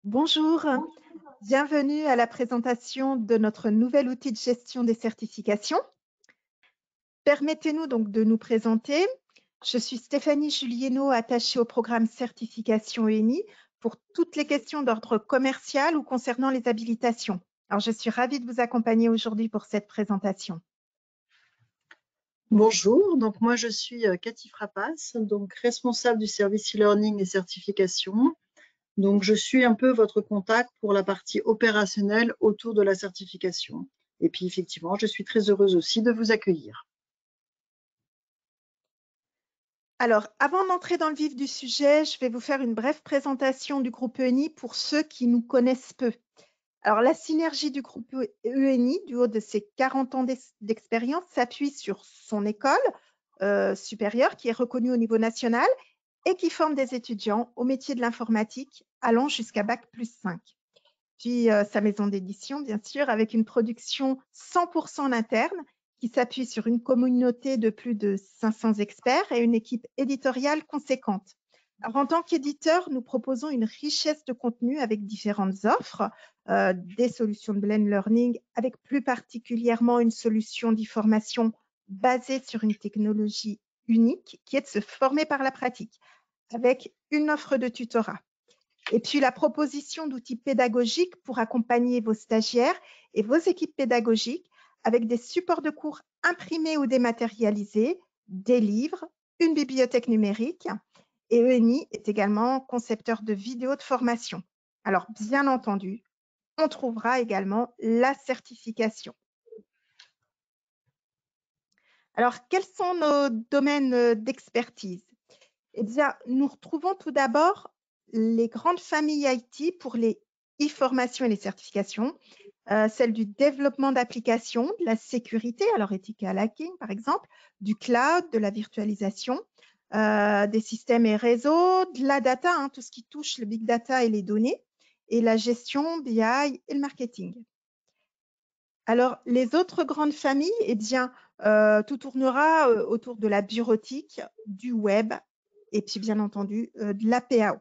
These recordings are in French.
Bonjour, bienvenue à la présentation de notre nouvel outil de gestion des certifications. Permettez-nous donc de nous présenter. Je suis Stéphanie Julienot, attachée au programme Certification ENI pour toutes les questions d'ordre commercial ou concernant les habilitations. Alors, je suis ravie de vous accompagner aujourd'hui pour cette présentation. Bonjour, donc moi je suis Cathy Frappas, donc responsable du service e-learning et certification. Donc je suis un peu votre contact pour la partie opérationnelle autour de la certification. Et puis effectivement, je suis très heureuse aussi de vous accueillir. Alors, avant d'entrer dans le vif du sujet, je vais vous faire une brève présentation du groupe ENI pour ceux qui nous connaissent peu. Alors, la synergie du groupe ENI, du haut de ses 40 ans d'expérience, s'appuie sur son école supérieure qui est reconnue au niveau national et qui forme des étudiants au métier de l'informatique allant jusqu'à Bac+5. Puis sa maison d'édition, bien sûr, avec une production 100% en interne qui s'appuie sur une communauté de plus de 500 experts et une équipe éditoriale conséquente. Alors, en tant qu'éditeur, nous proposons une richesse de contenu avec différentes offres, des solutions de blend learning, avec plus particulièrement une solution d'e-formation basée sur une technologie unique qui est de se former par la pratique, avec une offre de tutorat. Et puis la proposition d'outils pédagogiques pour accompagner vos stagiaires et vos équipes pédagogiques avec des supports de cours imprimés ou dématérialisés, des livres, une bibliothèque numérique. Et ENI est également concepteur de vidéos de formation. Alors, bien entendu, on trouvera également la certification. Alors, quels sont nos domaines d'expertise? Eh bien, nous retrouvons tout d'abord les grandes familles IT pour les e-formations et les certifications, celle du développement d'applications, de la sécurité, alors ethical hacking par exemple, du cloud, de la virtualisation, des systèmes et réseaux, de la data, tout ce qui touche le big data et les données, et la gestion, BI et le marketing. Alors, les autres grandes familles, eh bien, tout tournera autour de la bureautique, du web et puis, bien entendu, de la PAO.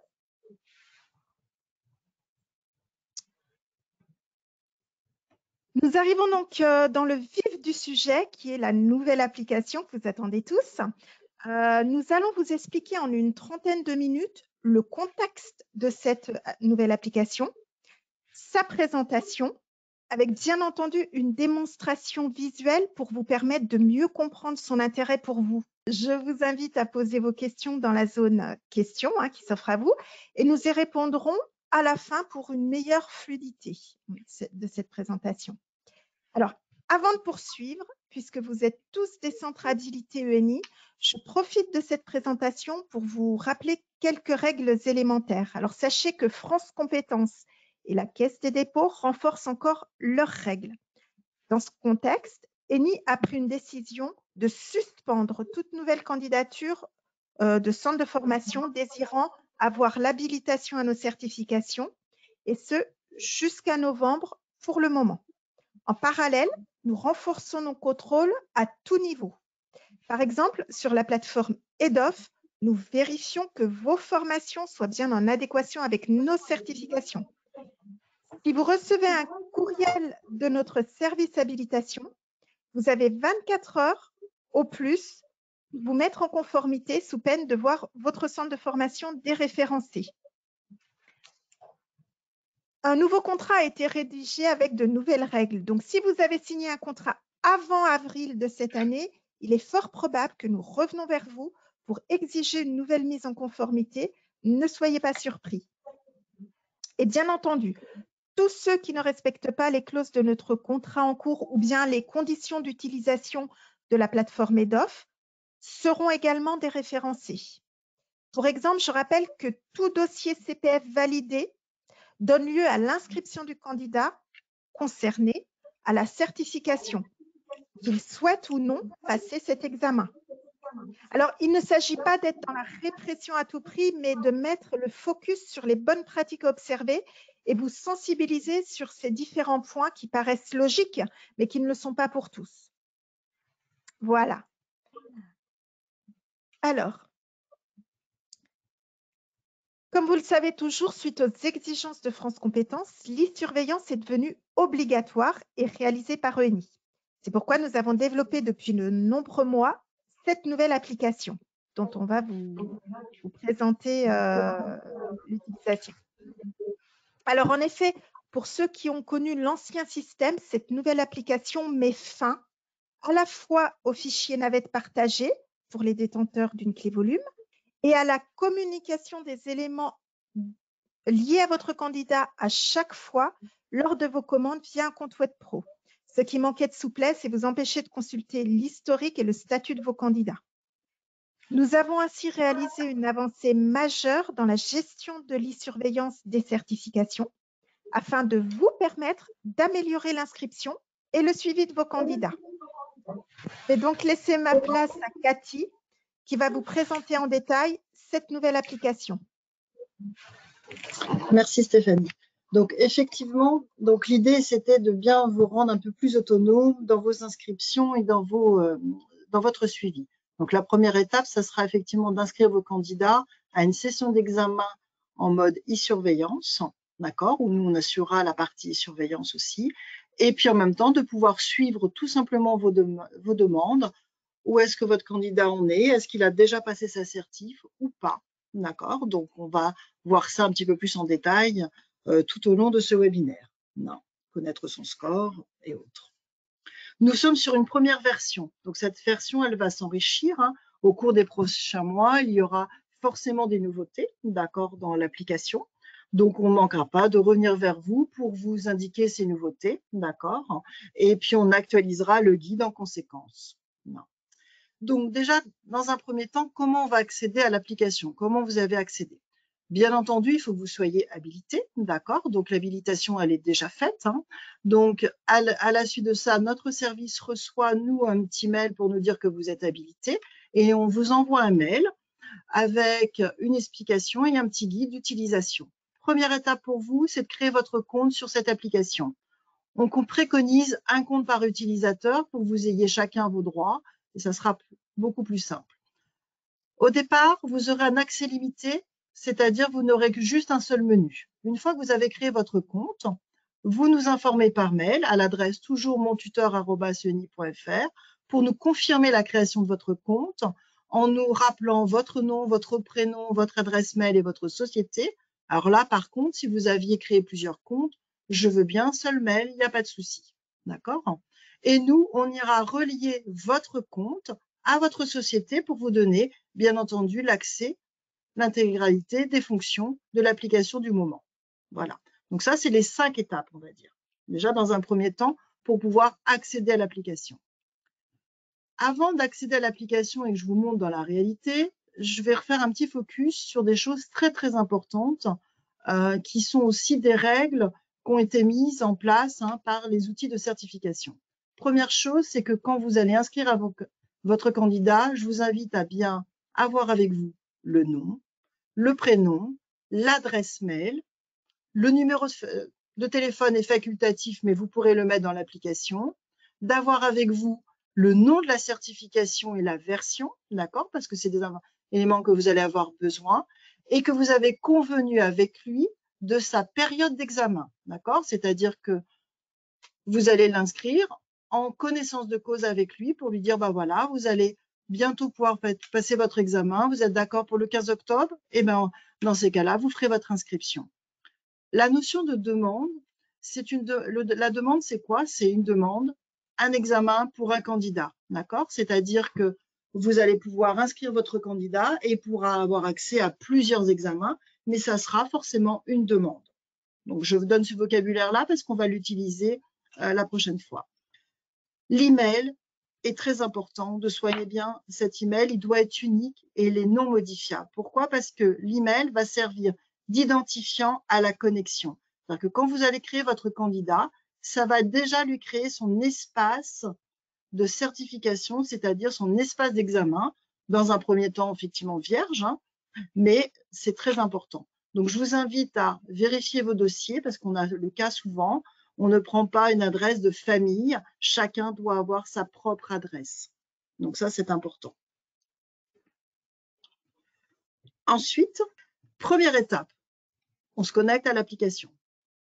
Nous arrivons donc dans le vif du sujet, qui est la nouvelle application que vous attendez tous. Nous allons vous expliquer en une trentaine de minutes le contexte de cette nouvelle application, sa présentation, avec bien entendu une démonstration visuelle pour vous permettre de mieux comprendre son intérêt pour vous. Je vous invite à poser vos questions dans la zone questions qui s'offre à vous et nous y répondrons à la fin pour une meilleure fluidité de cette présentation. Alors, avant de poursuivre, puisque vous êtes tous des centres habilités ENI, je profite de cette présentation pour vous rappeler quelques règles élémentaires. Alors, sachez que France Compétences et la Caisse des dépôts renforcent encore leurs règles. Dans ce contexte, ENI a pris une décision de suspendre toute nouvelle candidature de centres de formation désirant avoir l'habilitation à nos certifications, et ce, jusqu'à novembre pour le moment. En parallèle, nous renforçons nos contrôles à tout niveau. Par exemple, sur la plateforme EDOF, nous vérifions que vos formations soient bien en adéquation avec nos certifications. Si vous recevez un courriel de notre service habilitation, vous avez 24 heures au plus pour vous mettre en conformité sous peine de voir votre centre de formation déréférencé. Un nouveau contrat a été rédigé avec de nouvelles règles. Donc, si vous avez signé un contrat avant avril de cette année, il est fort probable que nous revenons vers vous pour exiger une nouvelle mise en conformité. Ne soyez pas surpris. Et bien entendu, tous ceux qui ne respectent pas les clauses de notre contrat en cours ou bien les conditions d'utilisation de la plateforme EDOF seront également déréférencés. Pour exemple, je rappelle que tout dossier CPF validé donne lieu à l'inscription du candidat concerné à la certification, qu'il souhaite ou non passer cet examen. Alors, il ne s'agit pas d'être dans la répression à tout prix, mais de mettre le focus sur les bonnes pratiques à observer et vous sensibiliser sur ces différents points qui paraissent logiques, mais qui ne le sont pas pour tous. Voilà. Alors, Comme vous le savez toujours, suite aux exigences de France Compétences, l'e-surveillance est devenue obligatoire et réalisée par ENI. C'est pourquoi nous avons développé depuis de nombreux mois cette nouvelle application dont on va vous présenter l'utilisation. Alors en effet, pour ceux qui ont connu l'ancien système, cette nouvelle application met fin à la fois aux fichiers navettes partagés pour les détenteurs d'une clé volume et à la communication des éléments liés à votre candidat à chaque fois lors de vos commandes via un compte web pro, ce qui manquait de souplesse et vous empêchait de consulter l'historique et le statut de vos candidats. Nous avons ainsi réalisé une avancée majeure dans la gestion de l'e-surveillance des certifications afin de vous permettre d'améliorer l'inscription et le suivi de vos candidats. Je vais donc laisser ma place à Cathy qui va vous présenter en détail cette nouvelle application. Merci Stéphanie. Donc effectivement, l'idée c'était de bien vous rendre un peu plus autonome dans vos inscriptions et dans votre suivi. Donc la première étape, ça sera effectivement d'inscrire vos candidats à une session d'examen en mode e-surveillance, d'accord, où nous on assurera la partie e-surveillance aussi, et puis en même temps de pouvoir suivre tout simplement vos demandes. Où est-ce que votre candidat en est? Est-ce qu'il a déjà passé sa certif ou pas? D'accord, donc on va voir ça un petit peu plus en détail tout au long de ce webinaire. Non, connaître son score et autres. Nous sommes sur une première version. Donc cette version, elle va s'enrichir. Au cours des prochains mois, il y aura forcément des nouveautés, d'accord, dans l'application. Donc on ne manquera pas de revenir vers vous pour vous indiquer ces nouveautés, d'accord. Et puis on actualisera le guide en conséquence. Non. Donc déjà, dans un premier temps, comment on va accéder à l'application? Comment vous avez accédé? Bien entendu, il faut que vous soyez habilité, d'accord? Donc l'habilitation, elle est déjà faite. Donc à la suite de ça, notre service reçoit, nous, un petit mail pour nous dire que vous êtes habilité et on vous envoie un mail avec une explication et un petit guide d'utilisation. Première étape pour vous, c'est de créer votre compte sur cette application. On préconise un compte par utilisateur pour que vous ayez chacun vos droits et ça sera beaucoup plus simple. Au départ, vous aurez un accès limité, c'est-à-dire vous n'aurez que juste un seul menu. Une fois que vous avez créé votre compte, vous nous informez par mail à l'adresse toujours montuteur@eni.fr pour nous confirmer la création de votre compte en nous rappelant votre nom, votre prénom, votre adresse mail et votre société. Alors là, par contre, si vous aviez créé plusieurs comptes, je veux bien un seul mail, il n'y a pas de souci. D'accord? Et nous, on ira relier votre compte à votre société pour vous donner, bien entendu, l'accès, l'intégralité des fonctions de l'application du moment. Voilà. Donc ça, c'est les 5 étapes, on va dire. Déjà, dans un premier temps, pour pouvoir accéder à l'application. Avant d'accéder à l'application et que je vous montre dans la réalité, je vais refaire un petit focus sur des choses très, très importantes qui sont aussi des règles qui ont été mises en place par les outils de certification. Première chose, c'est que quand vous allez inscrire votre candidat, je vous invite à bien avoir avec vous le nom, le prénom, l'adresse mail, le numéro de téléphone est facultatif, mais vous pourrez le mettre dans l'application, d'avoir avec vous le nom de la certification et la version, d'accord, parce que c'est des éléments que vous allez avoir besoin, et que vous avez convenu avec lui de sa période d'examen, d'accord, c'est-à-dire que vous allez l'inscrire en connaissance de cause avec lui pour lui dire, bah voilà, vous allez bientôt pouvoir passer votre examen, vous êtes d'accord pour le 15 octobre? Et bien, dans ces cas-là, vous ferez votre inscription. La notion de demande, la demande, c'est quoi? C'est une demande, un examen pour un candidat, d'accord? C'est-à-dire que vous allez pouvoir inscrire votre candidat et pourra avoir accès à plusieurs examens, mais ça sera forcément une demande. Donc, je vous donne ce vocabulaire-là parce qu'on va l'utiliser la prochaine fois. L'email est très important, de soigner bien cet email, il doit être unique et il est non modifiable. Pourquoi? Parce que l'email va servir d'identifiant à la connexion. C'est-à-dire que quand vous allez créer votre candidat, ça va déjà lui créer son espace de certification, c'est-à-dire son espace d'examen, dans un premier temps effectivement vierge, mais c'est très important. Donc, je vous invite à vérifier vos dossiers parce qu'on a le cas souvent, on ne prend pas une adresse de famille, chacun doit avoir sa propre adresse. Donc ça, c'est important. Ensuite, Première étape, on se connecte à l'application.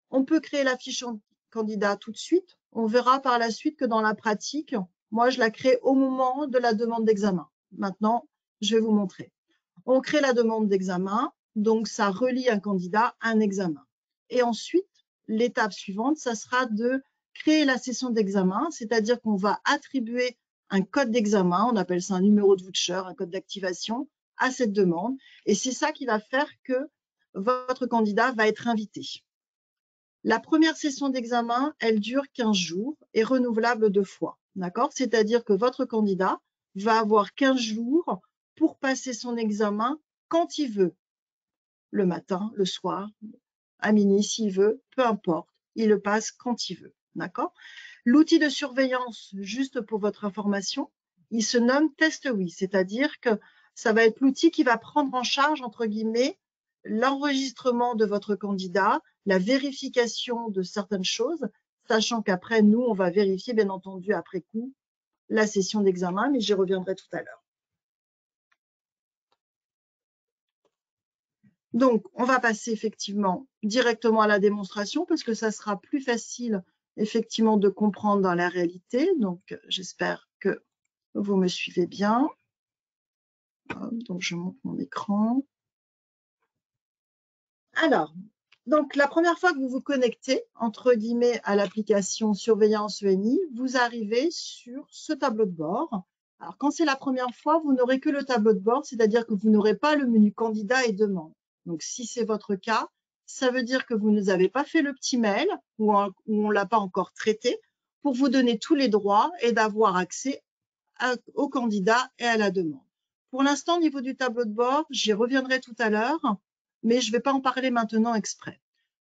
On peut créer la fiche candidat tout de suite. On verra par la suite que dans la pratique, moi, je la crée au moment de la demande d'examen. Maintenant, je vais vous montrer. On crée la demande d'examen, donc ça relie un candidat à un examen. Et ensuite, l'étape suivante, ça sera de créer la session d'examen, c'est-à-dire qu'on va attribuer un code d'examen, on appelle ça un numéro de voucher, un code d'activation, à cette demande. Et c'est ça qui va faire que votre candidat va être invité. La première session d'examen, elle dure 15 jours et renouvelable 2 fois. D'accord? C'est-à-dire que votre candidat va avoir 15 jours pour passer son examen quand il veut. Le matin, le soir, à minuit s'il veut, peu importe. Il le passe quand il veut. D'accord? L'outil de surveillance, juste pour votre information, il se nomme TestWe, c'est-à-dire que ça va être l'outil qui va prendre en charge, entre guillemets, l'enregistrement de votre candidat, la vérification de certaines choses, sachant qu'après, nous, on va vérifier, bien entendu, après coup, la session d'examen, mais j'y reviendrai tout à l'heure. Donc, on va passer effectivement directement à la démonstration parce que ça sera plus facile, effectivement, de comprendre dans la réalité. Donc, j'espère que vous me suivez bien. Donc, je monte mon écran. Alors, donc la première fois que vous vous connectez, entre guillemets, à l'application Surveillance ENI, vous arrivez sur ce tableau de bord. Alors, quand c'est la première fois, vous n'aurez que le tableau de bord, c'est-à-dire que vous n'aurez pas le menu candidat et demande. Donc, si c'est votre cas, ça veut dire que vous ne nous avez pas fait le petit mail ou on ne l'a pas encore traité pour vous donner tous les droits et d'avoir accès au candidat et à la demande. Pour l'instant, au niveau du tableau de bord, j'y reviendrai tout à l'heure, mais je ne vais pas en parler maintenant exprès.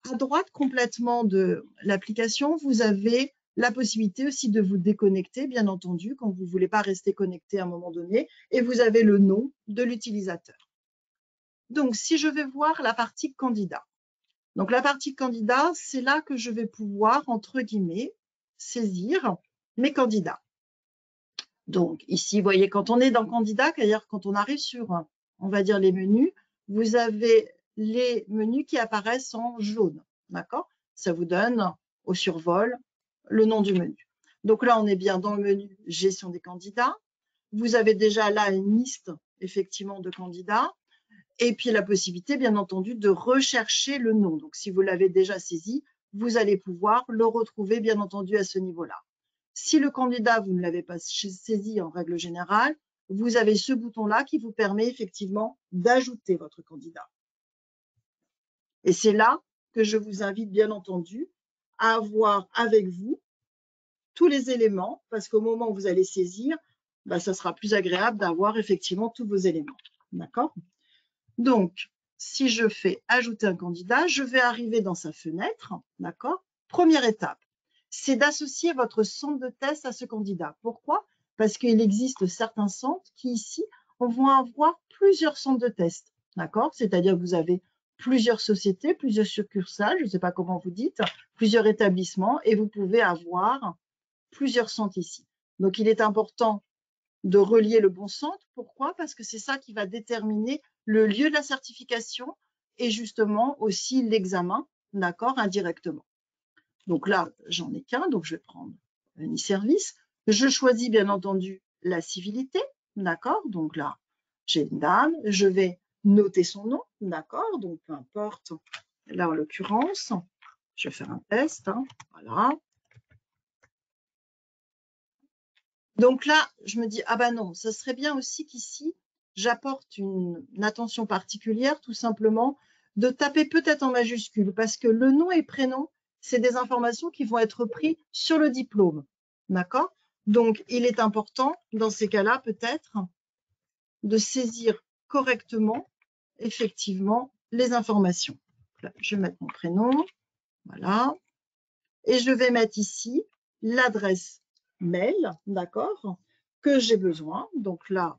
À droite complètement de l'application, vous avez la possibilité aussi de vous déconnecter, bien entendu, quand vous ne voulez pas rester connecté à un moment donné, et vous avez le nom de l'utilisateur. Donc, si je vais voir la partie candidat. Donc, la partie candidat, c'est là que je vais pouvoir, entre guillemets, saisir mes candidats. Donc, ici, vous voyez, quand on est dans candidat, c'est-à-dire quand on arrive sur, on va dire, les menus, vous avez les menus qui apparaissent en jaune. D'accord? Ça vous donne au survol le nom du menu. Donc là, on est bien dans le menu gestion des candidats. Vous avez déjà là une liste, effectivement, de candidats. Et puis la possibilité, bien entendu, de rechercher le nom. Donc, si vous l'avez déjà saisi, vous allez pouvoir le retrouver, bien entendu, à ce niveau-là. Si le candidat, vous ne l'avez pas saisi en règle générale, vous avez ce bouton-là qui vous permet effectivement d'ajouter votre candidat. Et c'est là que je vous invite, bien entendu, à avoir avec vous tous les éléments, parce qu'au moment où vous allez saisir, ça sera plus agréable d'avoir effectivement tous vos éléments. D'accord? Donc, si je fais ajouter un candidat, je vais arriver dans sa fenêtre. D'accord? Première étape, c'est d'associer votre centre de test à ce candidat. Pourquoi? Parce qu'il existe certains centres qui, ici, vont avoir plusieurs centres de test. D'accord? C'est-à-dire que vous avez plusieurs sociétés, plusieurs succursales, je ne sais pas comment vous dites, plusieurs établissements, et vous pouvez avoir plusieurs centres ici. Donc, il est important de relier le bon centre. Pourquoi? Parce que c'est ça qui va déterminer le lieu de la certification et justement aussi l'examen, d'accord, indirectement. Donc là, j'en ai qu'un, donc je vais prendre un e-service. Je choisis bien entendu la civilité, d'accord, donc là, j'ai une dame, je vais noter son nom, d'accord, donc peu importe, là en l'occurrence, je vais faire un test, voilà. Donc là, je me dis, ah ben non, ça serait bien aussi qu'ici, j'apporte une attention particulière, tout simplement, de taper peut-être en majuscule, parce que le nom et prénom, c'est des informations qui vont être prises sur le diplôme. D'accord? Donc, il est important, dans ces cas-là, peut-être, de saisir correctement, effectivement, les informations. Là, je vais mettre mon prénom, voilà, et je vais mettre ici l'adresse mail, d'accord, que j'ai besoin. Donc là,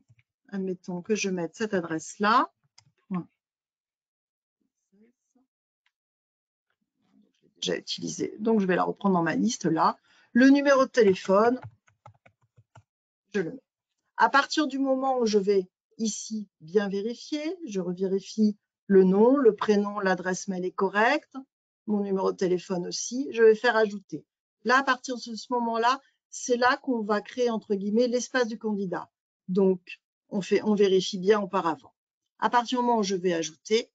admettons que je mette cette adresse-là. J'ai utilisé, donc je vais la reprendre dans ma liste là. Le numéro de téléphone, je le mets. À partir du moment où je vais ici bien vérifier, je revérifie le nom, le prénom, l'adresse mail est correcte, mon numéro de téléphone aussi. Je vais faire ajouter. Là, à partir de ce moment-là, c'est là qu'on va créer, entre guillemets, l'espace du candidat. Donc, on vérifie bien auparavant. À partir du moment où je vais ajouter,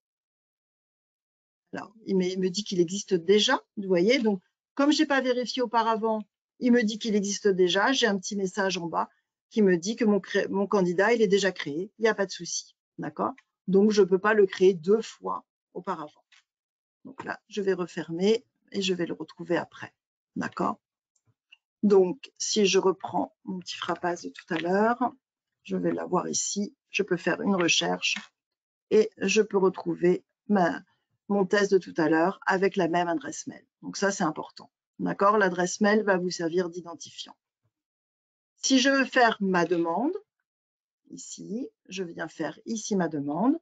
alors, il me dit qu'il existe déjà, vous voyez. Donc, comme je n'ai pas vérifié auparavant, il me dit qu'il existe déjà. J'ai un petit message en bas qui me dit que mon candidat, il est déjà créé. Il n'y a pas de souci, d'accord? Donc, je ne peux pas le créer 2 fois auparavant. Donc là, je vais refermer et je vais le retrouver après, d'accord? Donc, si je reprends mon petit frappage de tout à l'heure, je vais l'avoir ici. Je peux faire une recherche et je peux retrouver mon test de tout à l'heure avec la même adresse mail. Donc ça, c'est important. D'accord? L'adresse mail va vous servir d'identifiant. Si je veux faire ma demande, ici, je viens faire ici ma demande.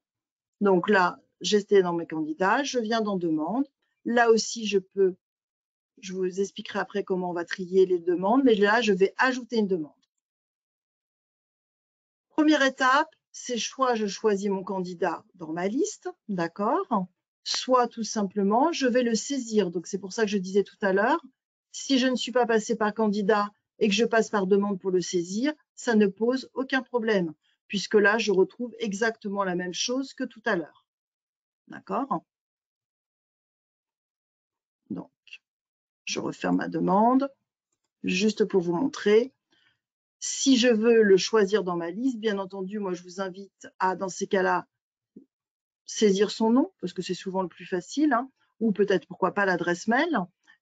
Donc là, j'étais dans mes candidats, je viens dans demande. Là aussi, je vous expliquerai après comment on va trier les demandes, mais là, je vais ajouter une demande. Première étape, c'est soit je choisis mon candidat dans ma liste, d'accord? Soit tout simplement, je vais le saisir. Donc, c'est pour ça que je disais tout à l'heure, si je ne suis pas passé par candidat et que je passe par demande pour le saisir, ça ne pose aucun problème, puisque là, je retrouve exactement la même chose que tout à l'heure. D'accord? Donc, je referme ma demande, juste pour vous montrer. Si je veux le choisir dans ma liste, bien entendu, moi, je vous invite à, dans ces cas-là, saisir son nom, parce que c'est souvent le plus facile, hein, ou peut-être, pourquoi pas, l'adresse mail.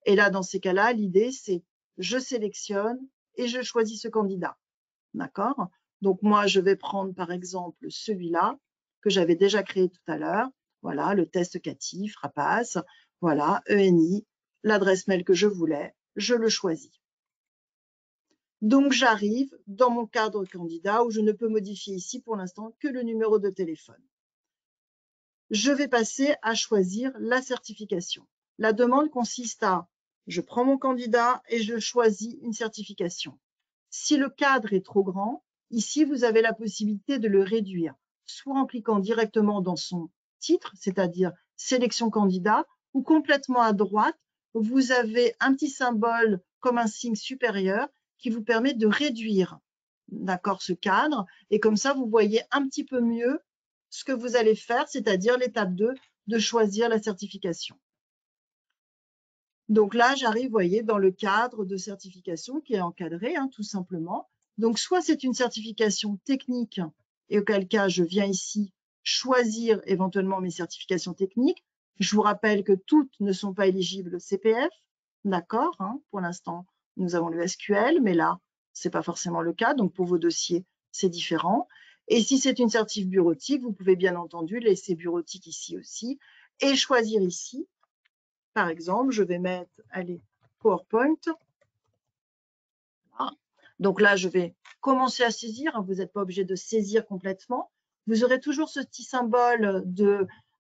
Et là, dans ces cas-là, l'idée, c'est je sélectionne et je choisis ce candidat. D'accord? Donc, moi, je vais prendre, par exemple, celui-là, que j'avais déjà créé tout à l'heure. Voilà, le test CATIF, Rapace. Voilà, ENI, l'adresse mail que je voulais. Je le choisis. Donc, j'arrive dans mon cadre candidat où je ne peux modifier ici, pour l'instant, que le numéro de téléphone. Je vais passer à choisir la certification. La demande consiste à, je prends mon candidat et je choisis une certification. Si le cadre est trop grand, ici, vous avez la possibilité de le réduire, soit en cliquant directement dans son titre, c'est-à-dire sélection candidat, ou complètement à droite, vous avez un petit symbole comme un signe supérieur qui vous permet de réduire, d'accord, ce cadre. Et comme ça, vous voyez un petit peu mieux ce que vous allez faire, c'est-à-dire l'étape 2, de choisir la certification. Donc là, j'arrive, vous voyez, dans le cadre de certification qui est encadré, hein, tout simplement. Donc, soit c'est une certification technique, et auquel cas, je viens ici choisir éventuellement mes certifications techniques. Je vous rappelle que toutes ne sont pas éligibles au CPF, d'accord, hein, pour l'instant, nous avons le SQL, mais là, ce n'est pas forcément le cas. Donc, pour vos dossiers, c'est différent. Et si c'est une certif bureautique, vous pouvez bien entendu laisser bureautique ici aussi et choisir ici. Par exemple, je vais mettre, allez, PowerPoint. Voilà. Donc là, je vais commencer à saisir. Vous n'êtes pas obligé de saisir complètement. Vous aurez toujours ce petit symbole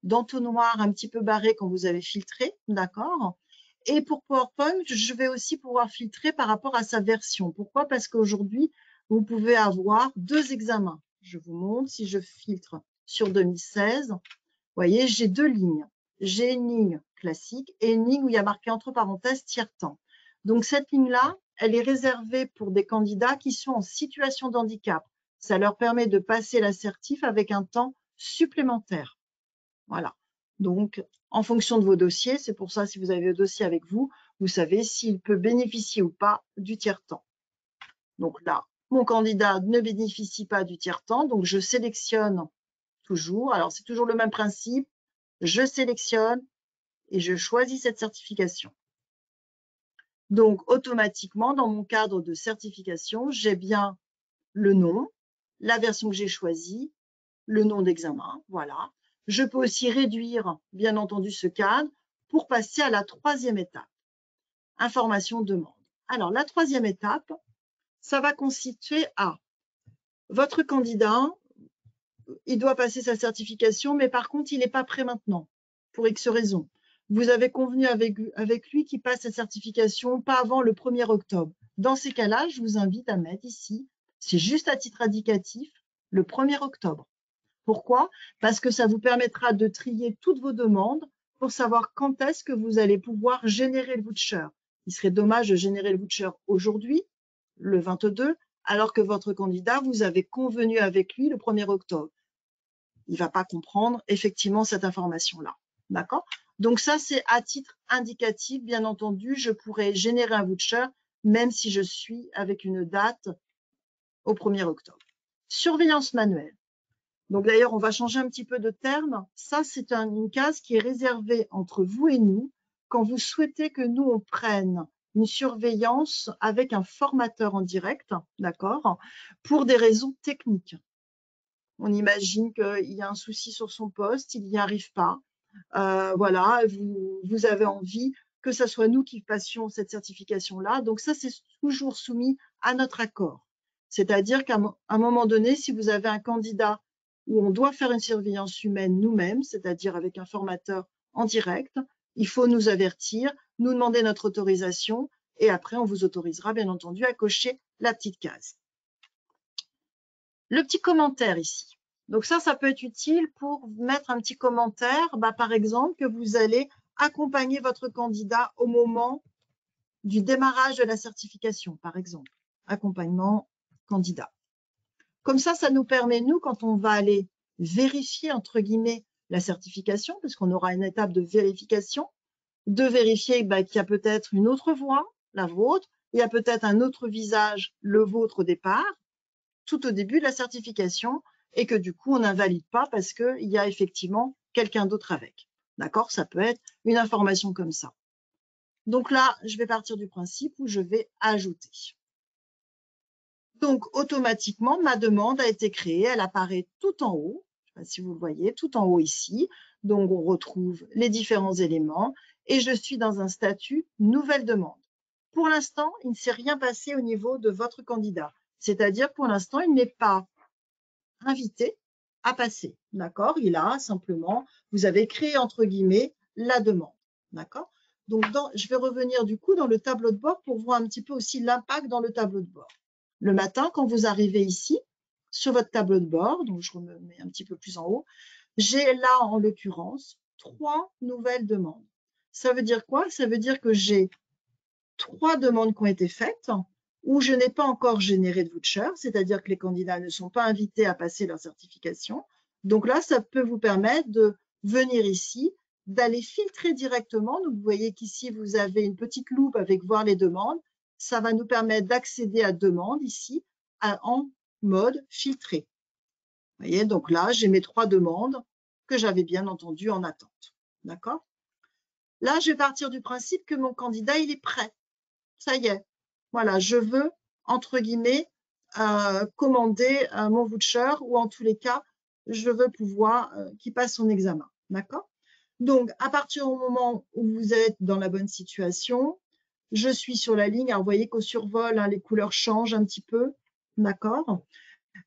d'entonnoir un petit peu barré quand vous avez filtré, d'accord? Et pour PowerPoint, je vais aussi pouvoir filtrer par rapport à sa version. Pourquoi? Parce qu'aujourd'hui, vous pouvez avoir 2 examens. Je vous montre, si je filtre sur 2016, vous voyez, j'ai 2 lignes. J'ai une ligne classique et une ligne où il y a marqué entre parenthèses tiers-temps. Donc, cette ligne-là, elle est réservée pour des candidats qui sont en situation de handicap. Ça leur permet de passer l'assertif avec un temps supplémentaire. Voilà. Donc, en fonction de vos dossiers, c'est pour ça, si vous avez le dossier avec vous, vous savez s'il peut bénéficier ou pas du tiers-temps. Donc là, mon candidat ne bénéficie pas du tiers-temps, donc je sélectionne toujours. Alors, c'est toujours le même principe. Je sélectionne et je choisis cette certification. Donc, automatiquement, dans mon cadre de certification, j'ai bien le nom, la version que j'ai choisie, le nom d'examen, voilà. Je peux aussi réduire, bien entendu, ce cadre pour passer à la 3e étape, information demande. Alors, la 3e étape, ça va consister à votre candidat, il doit passer sa certification, mais par contre, il n'est pas prêt maintenant, pour X raisons. Vous avez convenu avec lui qu'il passe sa certification pas avant le 1er octobre. Dans ces cas-là, je vous invite à mettre ici, c'est juste à titre indicatif, le 1er octobre. Pourquoi? Parce que ça vous permettra de trier toutes vos demandes pour savoir quand est-ce que vous allez pouvoir générer le voucher. Il serait dommage de générer le voucher aujourd'hui, le 22, alors que votre candidat, vous avez convenu avec lui le 1er octobre. Il ne va pas comprendre effectivement cette information-là. D'accord? Donc ça, c'est à titre indicatif. Bien entendu, je pourrais générer un voucher même si je suis avec une date au 1er octobre. Surveillance manuelle. Donc d'ailleurs, on va changer un petit peu de terme. Ça, c'est une case qui est réservée entre vous et nous quand vous souhaitez que nous, on prenne une surveillance avec un formateur en direct, d'accord, pour des raisons techniques. On imagine qu'il y a un souci sur son poste, il n'y arrive pas. Voilà, vous avez envie que ce soit nous qui passions cette certification-là. Donc ça, c'est toujours soumis à notre accord. C'est-à-dire qu'à un moment donné, si vous avez un candidat où on doit faire une surveillance humaine nous-mêmes, c'est-à-dire avec un formateur en direct, il faut nous avertir, nous demander notre autorisation et après, on vous autorisera bien entendu à cocher la petite case. Le petit commentaire ici. Donc ça peut être utile pour mettre un petit commentaire, par exemple, que vous allez accompagner votre candidat au moment du démarrage de la certification, par exemple. Accompagnement candidat. Comme ça nous permet, nous, quand on va aller vérifier, entre guillemets, la certification, parce qu'on aura une étape de vérification, de vérifier qu'il y a peut-être une autre voix, la vôtre, il y a peut-être un autre visage, le vôtre au départ, tout au début de la certification, et que du coup, on n'invalide pas parce qu'il y a effectivement quelqu'un d'autre avec. D'accord? Ça peut être une information comme ça. Donc là, je vais partir du principe où je vais ajouter. Donc, automatiquement, ma demande a été créée. Elle apparaît tout en haut. Je ne sais pas si vous le voyez, tout en haut ici. Donc, on retrouve les différents éléments et je suis dans un statut « Nouvelle demande ». Pour l'instant, il ne s'est rien passé au niveau de votre candidat. C'est-à-dire, pour l'instant, il n'est pas invité à passer. D'accord? Il a simplement, vous avez créé entre guillemets la demande. D'accord? Donc, je vais revenir du coup dans le tableau de bord pour voir un petit peu aussi l'impact dans le tableau de bord. Le matin, quand vous arrivez ici, sur votre tableau de bord, donc je me mets un petit peu plus en haut, j'ai là en l'occurrence 3 nouvelles demandes. Ça veut dire quoi? Ça veut dire que j'ai 3 demandes qui ont été faites où je n'ai pas encore généré de voucher, c'est-à-dire que les candidats ne sont pas invités à passer leur certification. Donc là, ça peut vous permettre de venir ici, d'aller filtrer directement. Donc, vous voyez qu'ici, vous avez une petite loupe avec voir les demandes. Ça va nous permettre d'accéder à demande ici en mode filtré. Vous voyez, donc là, j'ai mes 3 demandes que j'avais bien entendu en attente. D'accord? Là, je vais partir du principe que mon candidat, il est prêt. Ça y est. Voilà, je veux, entre guillemets, commander mon voucher ou en tous les cas, je veux pouvoir qu'il passe son examen. D'accord? Donc, à partir du moment où vous êtes dans la bonne situation, je suis sur la ligne. Alors, vous voyez qu'au survol, les couleurs changent un petit peu. D'accord?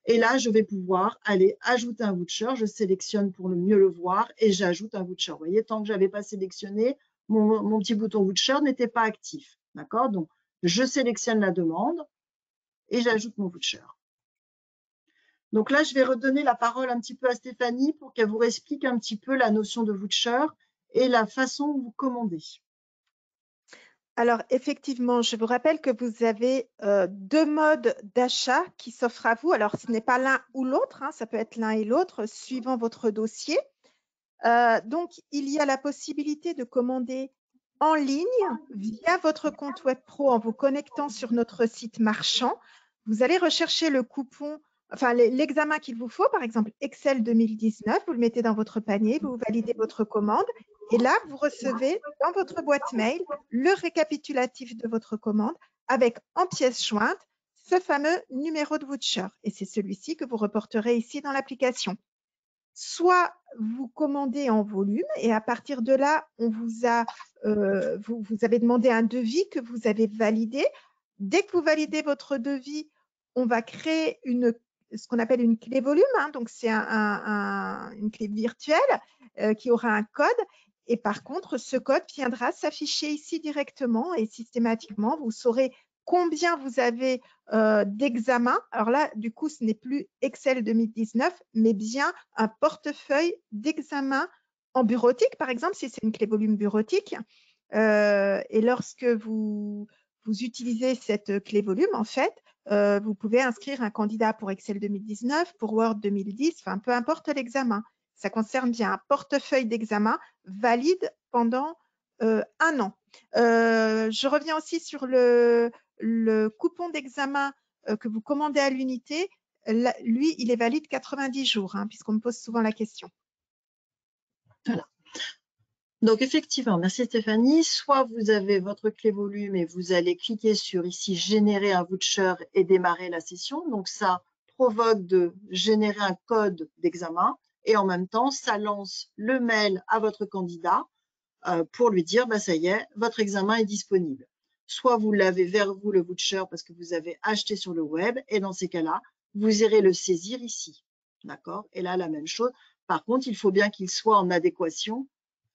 Et là, je vais pouvoir aller ajouter un voucher. Je sélectionne pour le mieux le voir et j'ajoute un voucher. Vous voyez, tant que je n'avais pas sélectionné, mon petit bouton voucher n'était pas actif. D'accord? Donc, je sélectionne la demande et j'ajoute mon voucher. Donc là, je vais redonner la parole un petit peu à Stéphanie pour qu'elle vous explique un petit peu la notion de voucher et la façon dont vous commandez. Alors, effectivement, je vous rappelle que vous avez 2 modes d'achat qui s'offrent à vous. Alors, ce n'est pas l'un ou l'autre, ça peut être l'un et l'autre suivant votre dossier. Donc, il y a la possibilité de commander en ligne via votre compte web pro en vous connectant sur notre site marchand. Vous allez rechercher le coupon, enfin l'examen qu'il vous faut, par exemple Excel 2019, vous le mettez dans votre panier, vous validez votre commande et là, vous recevez dans votre boîte mail le récapitulatif de votre commande avec en pièce jointe ce fameux numéro de voucher et c'est celui-ci que vous reporterez ici dans l'application. Soit vous commandez en volume et à partir de là, on vous avez demandé un devis que vous avez validé. Dès que vous validez votre devis, on va créer ce qu'on appelle une clé volume. Donc, c'est une clé virtuelle qui aura un code. Et par contre, ce code viendra s'afficher ici directement et systématiquement, vous saurez combien vous avez d'examens. Alors là, du coup, ce n'est plus Excel 2019, mais bien un portefeuille d'examens en bureautique, par exemple, si c'est une clé volume bureautique. Et lorsque vous utilisez cette clé volume, en fait, vous pouvez inscrire un candidat pour Excel 2019, pour Word 2010, enfin, peu importe l'examen. Ça concerne bien un portefeuille d'examen valide pendant 1 an. Je reviens aussi sur le coupon d'examen que vous commandez à l'unité. Lui, il est valide 90 jours, hein, puisqu'on me pose souvent la question. Voilà. Donc, effectivement, merci Stéphanie. Soit vous avez votre clé volume et vous allez cliquer sur ici « Générer un voucher » et démarrer la session. Donc, ça provoque de générer un code d'examen et en même temps, ça lance le mail à votre candidat pour lui dire bah, « ça y est, votre examen est disponible ». Soit vous l'avez vers vous le voucher parce que vous avez acheté sur le web et dans ces cas-là, vous irez le saisir ici. D'accord? Et là, la même chose. Par contre, il faut bien qu'il soit en adéquation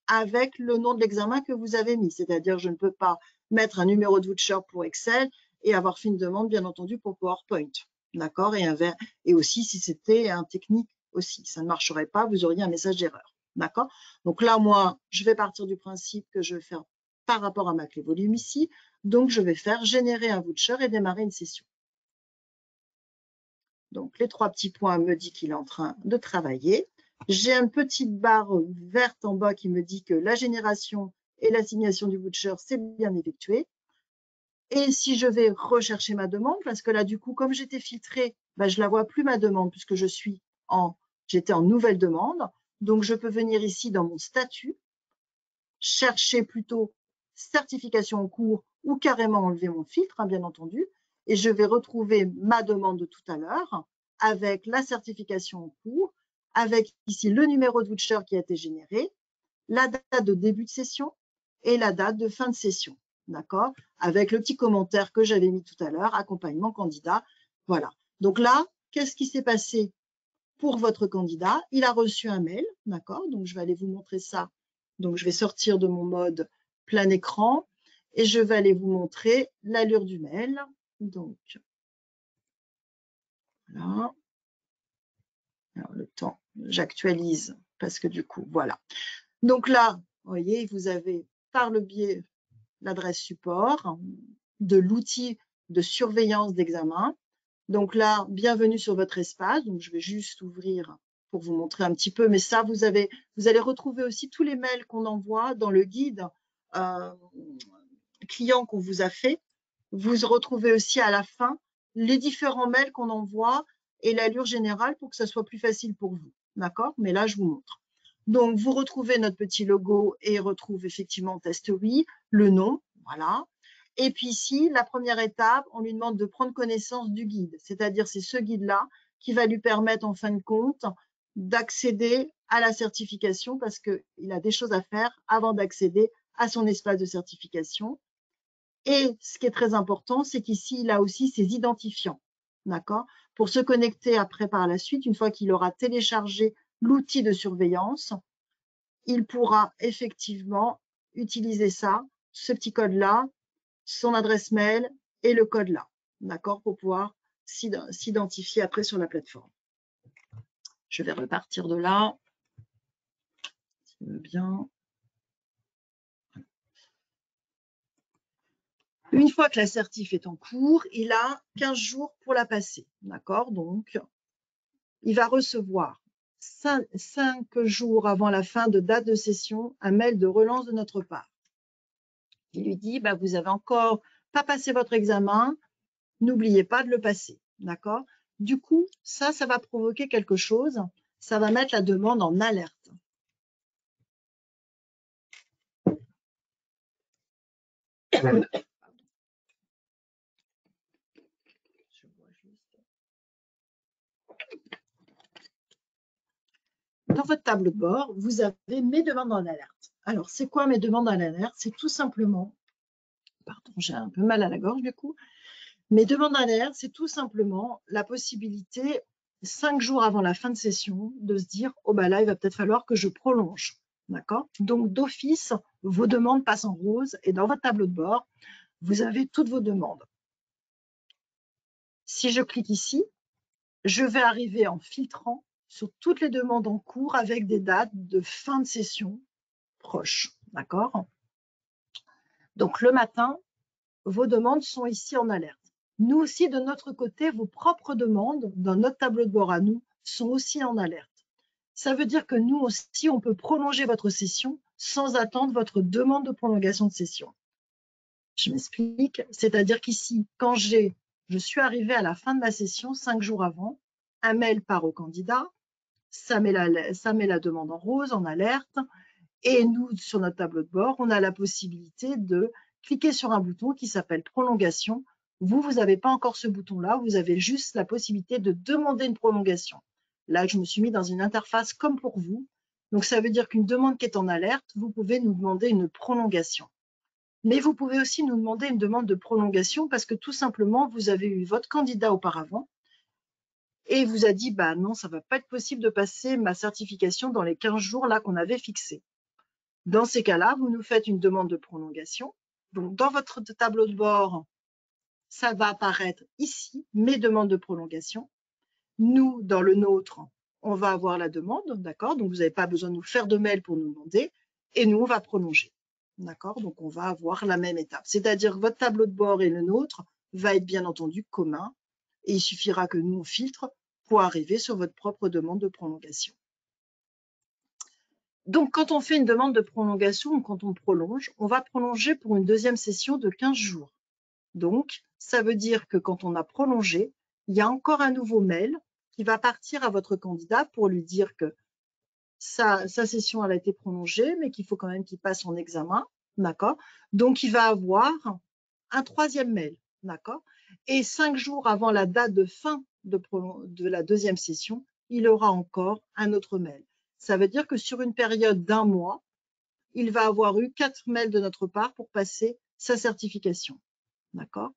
avec le nom de l'examen que vous avez mis. C'est-à-dire, je ne peux pas mettre un numéro de voucher pour Excel et avoir fait une demande, bien entendu, pour PowerPoint. D'accord? Et aussi, si c'était un technique aussi, ça ne marcherait pas, vous auriez un message d'erreur. D'accord? Donc là, moi, je vais partir du principe que je vais faire par rapport à ma clé volume ici. Donc, je vais faire générer un voucher et démarrer une session. Donc, les 3 petits points me disent qu'il est en train de travailler. J'ai une petite barre verte en bas qui me dit que la génération et l'assignation du voucher, c'est bien effectué. Et si je vais rechercher ma demande, parce que là, du coup, comme j'étais filtrée, ben, je ne la vois plus ma demande puisque j'étais en nouvelle demande. Donc, je peux venir ici dans mon statut, chercher plutôt certification en cours ou carrément enlever mon filtre, hein, bien entendu. Et je vais retrouver ma demande de tout à l'heure avec la certification en cours, avec ici le numéro de voucher qui a été généré, la date de début de session et la date de fin de session. D'accord? Avec le petit commentaire que j'avais mis tout à l'heure, accompagnement candidat. Voilà. Donc là, qu'est-ce qui s'est passé pour votre candidat? Il a reçu un mail. D'accord? Donc, je vais aller vous montrer ça. Donc, je vais sortir de mon mode plein écran et je vais aller vous montrer l'allure du mail. Donc, voilà. Alors, le temps, j'actualise parce que du coup, voilà. Donc là, vous voyez, vous avez par le biais l'adresse support de l'outil de surveillance d'examen. Donc là, bienvenue sur votre espace. Donc, je vais juste ouvrir pour vous montrer un petit peu. Mais ça, vous allez retrouver aussi tous les mails qu'on envoie dans le guide client qu'on vous a fait. Vous retrouvez aussi à la fin les différents mails qu'on envoie et l'allure générale pour que ça soit plus facile pour vous. D'accord? Mais là, je vous montre. Donc, vous retrouvez notre petit logo et retrouve effectivement Testory, le nom, voilà. Et puis ici, la première étape, on lui demande de prendre connaissance du guide. C'est-à-dire, c'est ce guide-là qui va lui permettre, en fin de compte, d'accéder à la certification parce qu'il a des choses à faire avant d'accéder à son espace de certification. Et ce qui est très important, c'est qu'ici, il a aussi ses identifiants. D'accord? Pour se connecter après par la suite, une fois qu'il aura téléchargé l'outil de surveillance, il pourra effectivement utiliser ça, ce petit code-là, son adresse mail et le code là, d'accord, pour pouvoir s'identifier après sur la plateforme. Je vais repartir de là. Si tu veux bien. Une fois que la certif est en cours, il a 15 jours pour la passer, d'accord? Donc, il va recevoir 5 jours avant la fin de date de session un mail de relance de notre part. Il lui dit, bah, vous n'avez encore pas passé votre examen, n'oubliez pas de le passer, d'accord? Du coup, ça va provoquer quelque chose, ça va mettre la demande en alerte. Dans votre tableau de bord, vous avez mes demandes en alerte. Alors, c'est quoi mes demandes en alerte? C'est tout simplement, pardon, j'ai un peu mal à la gorge du coup, mes demandes en alerte, c'est tout simplement la possibilité, 5 jours avant la fin de session, de se dire, oh bah là, il va peut-être falloir que je prolonge. D'accord? Donc, d'office, vos demandes passent en rose et dans votre tableau de bord, vous avez toutes vos demandes. Si je clique ici, je vais arriver en filtrant sur toutes les demandes en cours avec des dates de fin de session proches. D'accord? Donc, le matin, vos demandes sont ici en alerte. Nous aussi, de notre côté, vos propres demandes, dans notre tableau de bord à nous, sont aussi en alerte. Ça veut dire que nous aussi, on peut prolonger votre session sans attendre votre demande de prolongation de session. Je m'explique, c'est-à-dire qu'ici, quand je suis arrivée à la fin de ma session, 5 jours avant, un mail part au candidat, ça met la demande en rose, en alerte, et nous, sur notre tableau de bord, on a la possibilité de cliquer sur un bouton qui s'appelle prolongation. Vous n'avez pas encore ce bouton-là, vous avez juste la possibilité de demander une prolongation. Là, je me suis mis dans une interface comme pour vous. Donc, ça veut dire qu'une demande qui est en alerte, vous pouvez nous demander une prolongation. Mais vous pouvez aussi nous demander une demande de prolongation parce que tout simplement, vous avez eu votre candidat auparavant et il vous a dit, bah non, ça ne va pas être possible de passer ma certification dans les 15 jours là qu'on avait fixés. Dans ces cas-là, vous nous faites une demande de prolongation. Donc, dans votre tableau de bord, ça va apparaître ici, mes demandes de prolongation. Nous, dans le nôtre, on va avoir la demande, d'accord? Donc, vous n'avez pas besoin de nous faire de mail pour nous demander. Et nous, on va prolonger, d'accord? Donc, on va avoir la même étape. C'est-à-dire que votre tableau de bord et le nôtre va être bien entendu commun. Et il suffira que nous, on filtre pour arriver sur votre propre demande de prolongation. Donc, quand on fait une demande de prolongation ou quand on prolonge, on va prolonger pour une deuxième session de 15 jours. Donc, ça veut dire que quand on a prolongé, il y a encore un nouveau mail qui va partir à votre candidat pour lui dire que sa session elle a été prolongée, mais qu'il faut quand même qu'il passe son examen. D'accord? Donc, il va avoir un troisième mail. D'accord? Et 5 jours avant la date de fin de la deuxième session, il aura encore un autre mail. Ça veut dire que sur une période d'1 mois, il va avoir eu 4 mails de notre part pour passer sa certification. D'accord?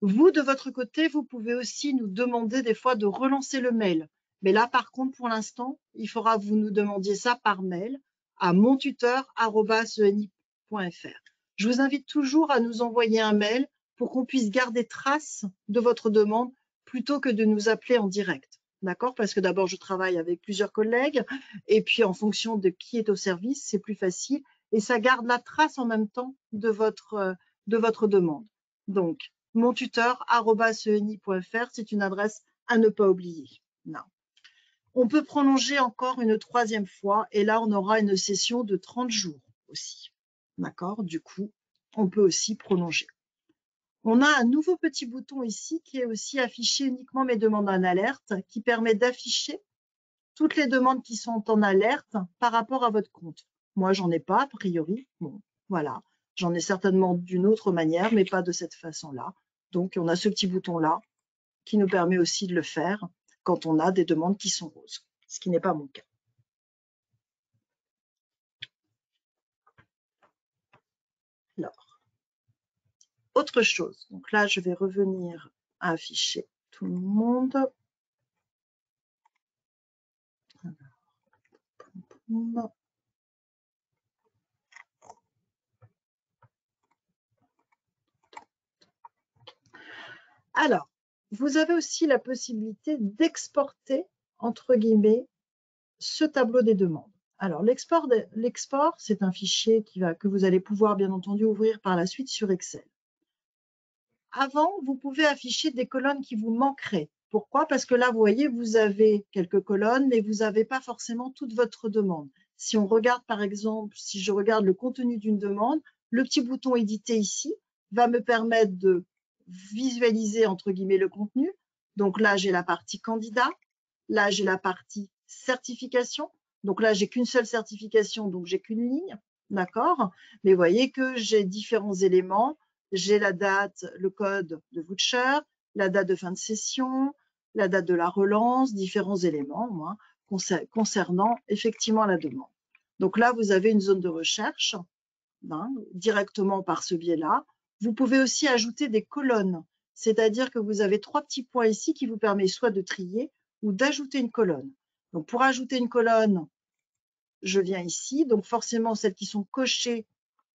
Vous, de votre côté, vous pouvez aussi nous demander des fois de relancer le mail. Mais là, par contre, pour l'instant, il faudra que vous nous demandiez ça par mail à montuteur@eni.fr. Je vous invite toujours à nous envoyer un mail pour qu'on puisse garder trace de votre demande plutôt que de nous appeler en direct. D'accord? Parce que d'abord, je travaille avec plusieurs collègues et puis en fonction de qui est au service, c'est plus facile et ça garde la trace en même temps de votre demande. Donc, montuteur@eni.fr, c'est une adresse à ne pas oublier. Non. On peut prolonger encore une troisième fois et là, on aura une session de 30 jours aussi. D'accord? Du coup, on peut aussi prolonger. On a un nouveau petit bouton ici qui est aussi affiché uniquement mes demandes en alerte, qui permet d'afficher toutes les demandes qui sont en alerte par rapport à votre compte. Moi, j'en ai pas, a priori. Bon, voilà. J'en ai certainement d'une autre manière, mais pas de cette façon-là. Donc, on a ce petit bouton-là qui nous permet aussi de le faire quand on a des demandes qui sont roses, ce qui n'est pas mon cas. Alors, autre chose. Donc là, je vais revenir à afficher tout le monde. Alors, vous avez aussi la possibilité d'exporter, entre guillemets, ce tableau des demandes. Alors, l'export, c'est un fichier que vous allez pouvoir, bien entendu, ouvrir par la suite sur Excel. Avant, vous pouvez afficher des colonnes qui vous manqueraient. Pourquoi? Parce que là, vous voyez, vous avez quelques colonnes, mais vous n'avez pas forcément toute votre demande. Si on regarde, par exemple, si je regarde le contenu d'une demande, le petit bouton « Éditer » ici va me permettre de visualiser, entre guillemets, le contenu. Donc là, j'ai la partie candidat. Là, j'ai la partie certification. Donc là, j'ai qu'une seule certification, donc j'ai qu'une ligne. D'accord? Mais vous voyez que j'ai différents éléments. J'ai la date, le code de voucher, la date de fin de session, la date de la relance, différents éléments concernant effectivement la demande. Donc là, vous avez une zone de recherche directement par ce biais-là. Vous pouvez aussi ajouter des colonnes, c'est-à-dire que vous avez 3 petits points ici qui vous permettent soit de trier ou d'ajouter une colonne. Donc pour ajouter une colonne, je viens ici. Donc forcément, celles qui sont cochées,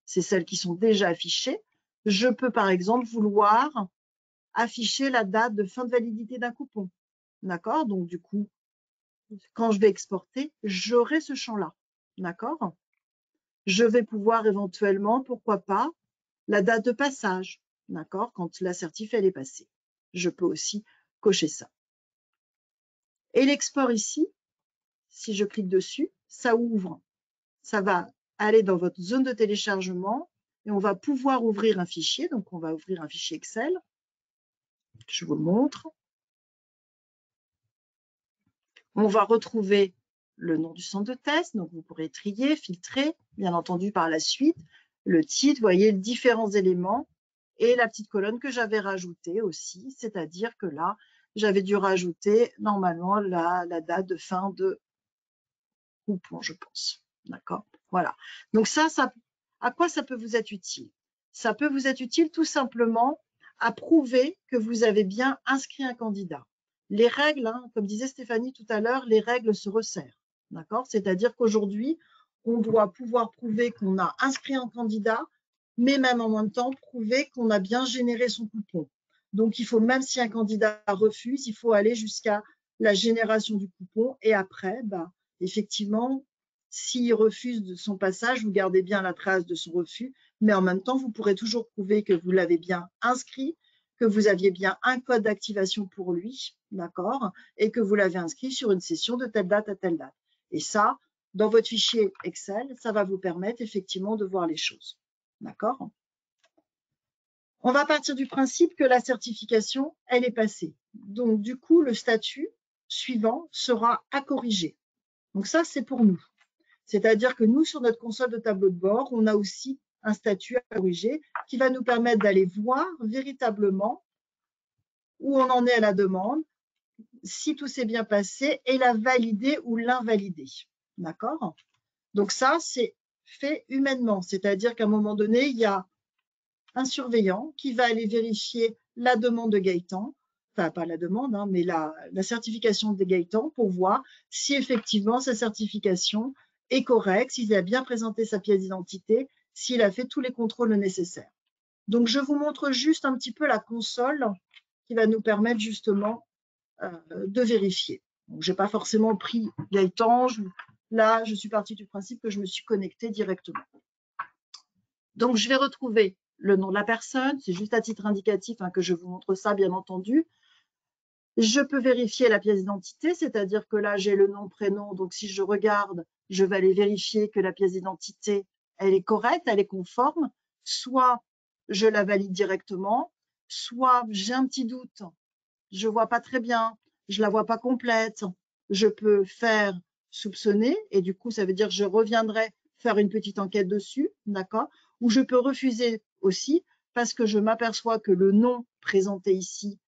c'est celles qui sont déjà affichées. Je peux par exemple vouloir afficher la date de fin de validité d'un coupon. D'accord? Donc, du coup, quand je vais exporter, j'aurai ce champ-là. D'accord? Je vais pouvoir éventuellement, pourquoi pas, la date de passage. D'accord? Quand l'assertif, elle est passée. Je peux aussi cocher ça. Et l'export ici, si je clique dessus, ça ouvre. Ça va aller dans votre zone de téléchargement et on va pouvoir ouvrir un fichier. Donc, on va ouvrir un fichier Excel. Je vous le montre. On va retrouver le nom du centre de test. Donc, vous pourrez trier, filtrer, bien entendu, par la suite. Le titre, vous voyez, différents éléments. Et la petite colonne que j'avais rajoutée aussi, c'est-à-dire que là, j'avais dû rajouter normalement la date de fin de coupon, je pense. D'accord? Voilà. Donc ça, à quoi ça peut vous être utile? Ça peut vous être utile tout simplement à prouver que vous avez bien inscrit un candidat. Les règles, hein, comme disait Stéphanie tout à l'heure, les règles se resserrent. D'accord? C'est-à-dire qu'aujourd'hui, on doit pouvoir prouver qu'on a inscrit un candidat, mais même en même temps, prouver qu'on a bien généré son coupon. Donc, il faut, même si un candidat refuse, il faut aller jusqu'à la génération du coupon et après, effectivement, s'il refuse de son passage, vous gardez bien la trace de son refus, mais en même temps, vous pourrez toujours prouver que vous l'avez bien inscrit, que vous aviez bien un code d'activation pour lui, d'accord, et que vous l'avez inscrit sur une session de telle date à telle date. Et ça, dans votre fichier Excel, ça va vous permettre effectivement de voir les choses, d'accord? On va partir du principe que la certification, elle est passée. Donc, du coup, le statut suivant sera à corriger. Donc ça, c'est pour nous. C'est-à-dire que nous, sur notre console de tableau de bord, on a aussi un statut à corriger qui va nous permettre d'aller voir véritablement où on en est à la demande, si tout s'est bien passé, et la valider ou l'invalider. D'accord? Donc ça, c'est fait humainement. C'est-à-dire qu'à un moment donné, il y a un surveillant qui va aller vérifier la demande de Gaëtan, enfin pas la demande, hein, mais la certification de Gaëtan pour voir si effectivement sa certification est correcte, s'il a bien présenté sa pièce d'identité, s'il a fait tous les contrôles nécessaires. Donc je vous montre juste un petit peu la console qui va nous permettre justement de vérifier. Je n'ai pas forcément pris Gaëtan, là je suis partie du principe que je me suis connectée directement. Donc je vais retrouver le nom de la personne, c'est juste à titre indicatif que je vous montre ça, bien entendu. Je peux vérifier la pièce d'identité, c'est-à-dire que là, j'ai le nom, prénom. Donc, si je regarde, je vais aller vérifier que la pièce d'identité, elle est correcte, elle est conforme. Soit je la valide directement, soit j'ai un petit doute, je vois pas très bien, je la vois pas complète. Je peux faire soupçonner et du coup, ça veut dire que je reviendrai faire une petite enquête dessus, d'accord? Ou je peux refuser aussi parce que je m'aperçois que le nom présenté ici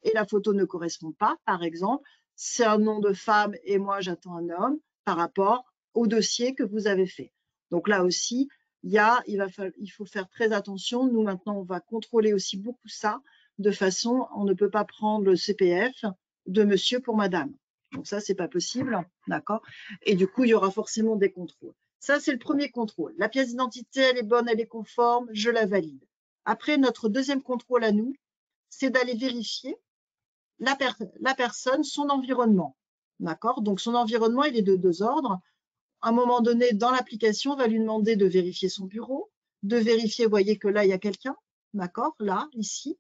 et la photo ne correspondent pas. Par exemple, c'est un nom de femme et moi j'attends un homme par rapport au dossier que vous avez fait. Donc là aussi, il faut faire très attention. Nous maintenant, on va contrôler aussi beaucoup ça de façon, on ne peut pas prendre le CPF de monsieur pour madame. Donc ça, c'est pas possible, d'accord? Et du coup, il y aura forcément des contrôles. Ça, c'est le premier contrôle. La pièce d'identité, elle est bonne, elle est conforme, je la valide. Après, notre deuxième contrôle à nous, c'est d'aller vérifier la personne, son environnement. D'accord? Donc, son environnement, il est de deux ordres. À un moment donné, dans l'application, on va lui demander de vérifier son bureau, de vérifier, vous voyez que là, il y a quelqu'un, d'accord? Là, ici.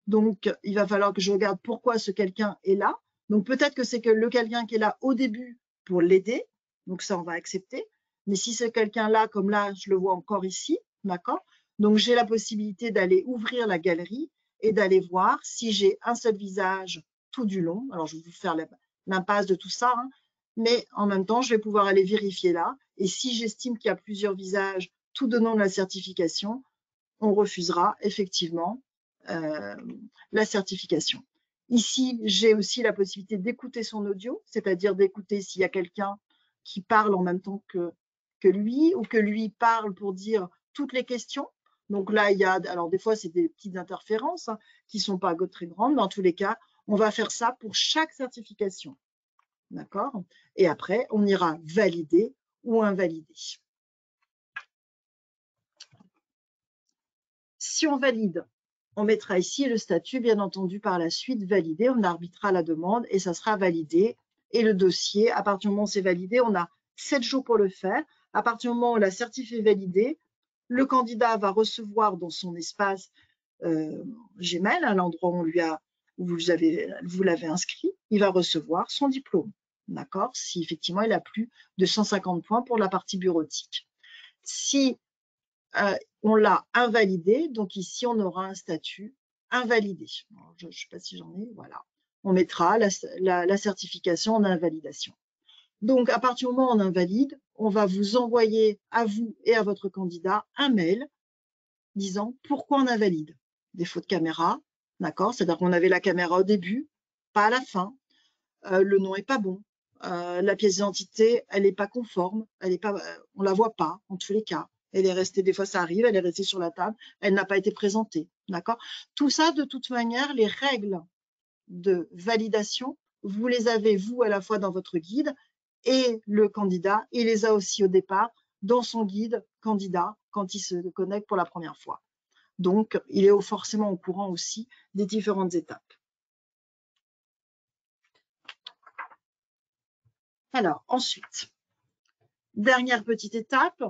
Donc, il va falloir que je regarde pourquoi ce quelqu'un est là. Donc, peut-être que c'est que le quelqu'un qui est là au début pour l'aider. Donc, ça, on va accepter. Mais si c'est quelqu'un-là, comme là, je le vois encore ici, d'accord? Donc, j'ai la possibilité d'aller ouvrir la galerie et d'aller voir si j'ai un seul visage tout du long. Alors, je vais vous faire l'impasse de tout ça, hein. Mais en même temps, je vais pouvoir aller vérifier là. Et si j'estime qu'il y a plusieurs visages tout au long de la certification, on refusera effectivement la certification. Ici, j'ai aussi la possibilité d'écouter son audio, c'est-à-dire d'écouter s'il y a quelqu'un qui parle en même temps que lui ou que lui parle pour dire toutes les questions. Donc là, il y a, alors des fois, c'est des petites interférences qui ne sont pas très grandes, mais en tous les cas, on va faire ça pour chaque certification. D'accord? Et après, on ira valider ou invalider. Si on valide, on mettra ici le statut, bien entendu, par la suite validé. On arbitrera la demande et ça sera validé. Et le dossier, à partir du moment où c'est validé, on a 7 jours pour le faire. À partir du moment où la certif est validée, le candidat va recevoir dans son espace Gmail, à l'endroit où vous l'avez inscrit, il va recevoir son diplôme. D'accord? Si effectivement il a plus de 150 points pour la partie bureautique. Si on l'a invalidé, donc ici on aura un statut invalidé. Alors, je ne sais pas si j'en ai, voilà. On mettra la certification en invalidation. Donc à partir du moment où on invalide, on va vous envoyer à vous et à votre candidat un mail disant pourquoi on invalide. Défaut de caméra, d'accord? C'est-à-dire qu'on avait la caméra au début, pas à la fin. Le nom est pas bon. La pièce d'identité, elle n'est pas conforme. On la voit pas en tous les cas. Elle est restée, des fois ça arrive, elle est restée sur la table, elle n'a pas été présentée, d'accord? Tout ça, de toute manière, les règles de validation, vous les avez, vous, à la fois dans votre guide et le candidat, il les a aussi au départ dans son guide candidat quand il se connecte pour la première fois. Donc, il est forcément au courant aussi des différentes étapes. Alors, ensuite, dernière petite étape,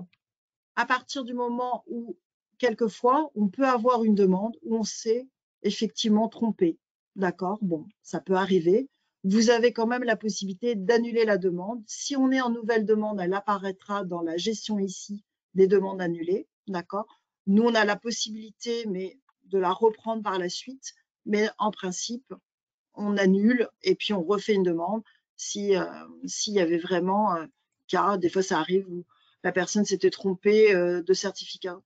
à partir du moment où, quelquefois, on peut avoir une demande où on s'est effectivement trompé. D'accord? Bon, ça peut arriver. Vous avez quand même la possibilité d'annuler la demande. Si on est en nouvelle demande, elle apparaîtra dans la gestion ici des demandes annulées. D'accord? Nous, on a la possibilité de la reprendre par la suite. Mais en principe, on annule et puis on refait une demande s'il y avait vraiment cas. Des fois, ça arrive où la personne s'était trompée de certification.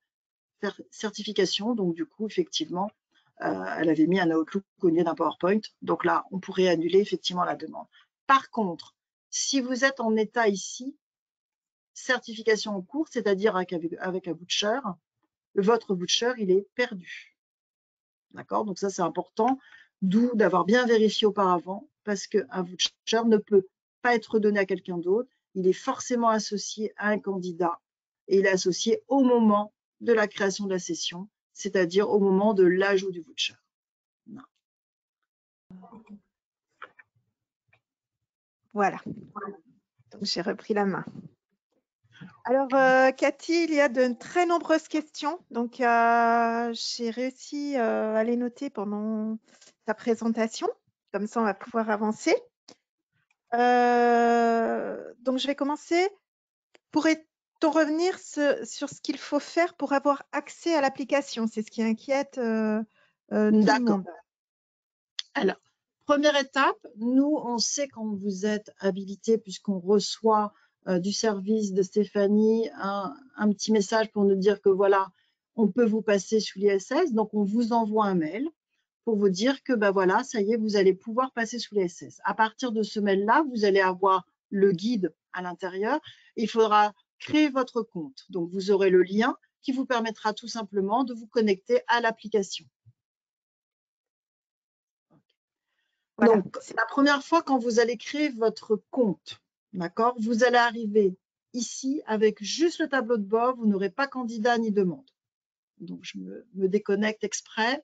Donc, du coup, effectivement, elle avait mis un Outlook au lieu d'un PowerPoint. Donc là, on pourrait annuler effectivement la demande. Par contre, si vous êtes en état ici, certification en cours, c'est-à-dire avec un voucher, votre voucher, il est perdu. D'accord? Donc ça, c'est important, d'où d'avoir bien vérifié auparavant, parce qu'un voucher ne peut pas être donné à quelqu'un d'autre. Il est forcément associé à un candidat et il est associé au moment de la création de la session, c'est-à-dire au moment de l'ajout du voucher. Non. Voilà. Donc, j'ai repris la main. Alors, Cathy, il y a de très nombreuses questions. Donc, j'ai réussi à les noter pendant ta présentation. Comme ça, on va pouvoir avancer. Donc, je vais commencer. Pourrait-on revenir sur ce qu'il faut faire pour avoir accès à l'application? C'est ce qui inquiète tout le monde. Alors, première étape, nous, on sait quand vous êtes habilité puisqu'on reçoit du service de Stéphanie un petit message pour nous dire que voilà, on peut vous passer sous l'ISS. Donc, on vous envoie un mail pour vous dire que ben voilà, ça y est, vous allez pouvoir passer sous l'ISS. À partir de ce mail-là, vous allez avoir le guide à l'intérieur. Il faudra créer votre compte. Donc, vous aurez le lien qui vous permettra tout simplement de vous connecter à l'application. Voilà. Donc, la première fois, quand vous allez créer votre compte, d'accord, vous allez arriver ici avec juste le tableau de bord, vous n'aurez pas candidat ni demande. Donc, je me déconnecte exprès.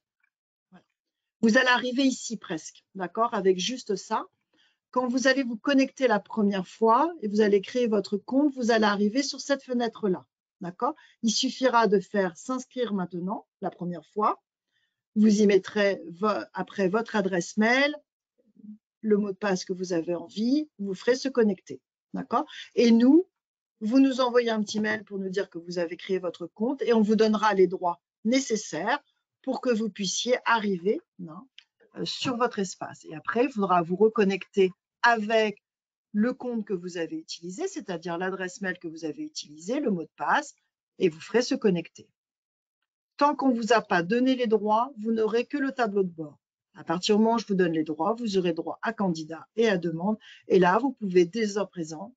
Voilà. Vous allez arriver ici presque, d'accord, avec juste ça. Quand vous allez vous connecter la première fois et vous allez créer votre compte, vous allez arriver sur cette fenêtre-là, d'accord. Il suffira de faire s'inscrire maintenant, la première fois. Vous y mettrez après votre adresse mail, le mot de passe que vous avez envie, vous ferez se connecter. D'accord? Et nous, vous nous envoyez un petit mail pour nous dire que vous avez créé votre compte et on vous donnera les droits nécessaires pour que vous puissiez arriver sur votre espace. Et après, il faudra vous reconnecter avec le compte que vous avez utilisé, c'est-à-dire l'adresse mail que vous avez utilisée, le mot de passe, et vous ferez se connecter. Tant qu'on ne vous a pas donné les droits, vous n'aurez que le tableau de bord. À partir du moment où je vous donne les droits, vous aurez droit à candidat et à demande. Et là, vous pouvez dès à présent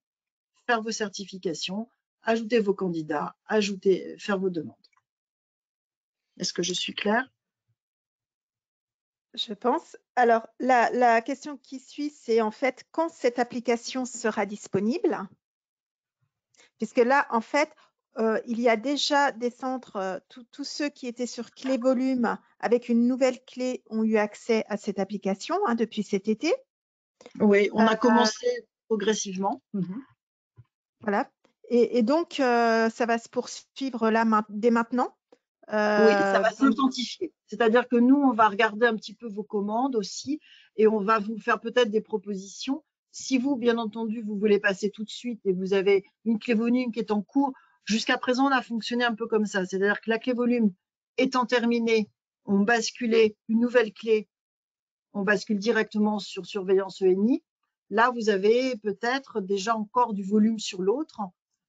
faire vos certifications, ajouter vos candidats, faire vos demandes. Est-ce que je suis claire? Je pense. Alors, la question qui suit, c'est en fait quand cette application sera disponible? Puisque là, en fait, il y a déjà des centres, tous ceux qui étaient sur clé volume avec une nouvelle clé ont eu accès à cette application hein, depuis cet été. Oui, on a Euh, commencé progressivement. Mhm. voilà. Et donc, ça va se poursuivre là dès maintenant. Oui, ça va Donc, s'intensifier. C'est-à-dire que nous, on va regarder un petit peu vos commandes aussi et on va vous faire peut-être des propositions. Si vous, bien entendu, vous voulez passer tout de suite et vous avez une clé volume qui est en cours, jusqu'à présent, on a fonctionné un peu comme ça. C'est-à-dire que la clé volume étant terminée, on basculait une nouvelle clé, on bascule directement sur surveillance ENI. Là, vous avez peut-être déjà encore du volume sur l'autre.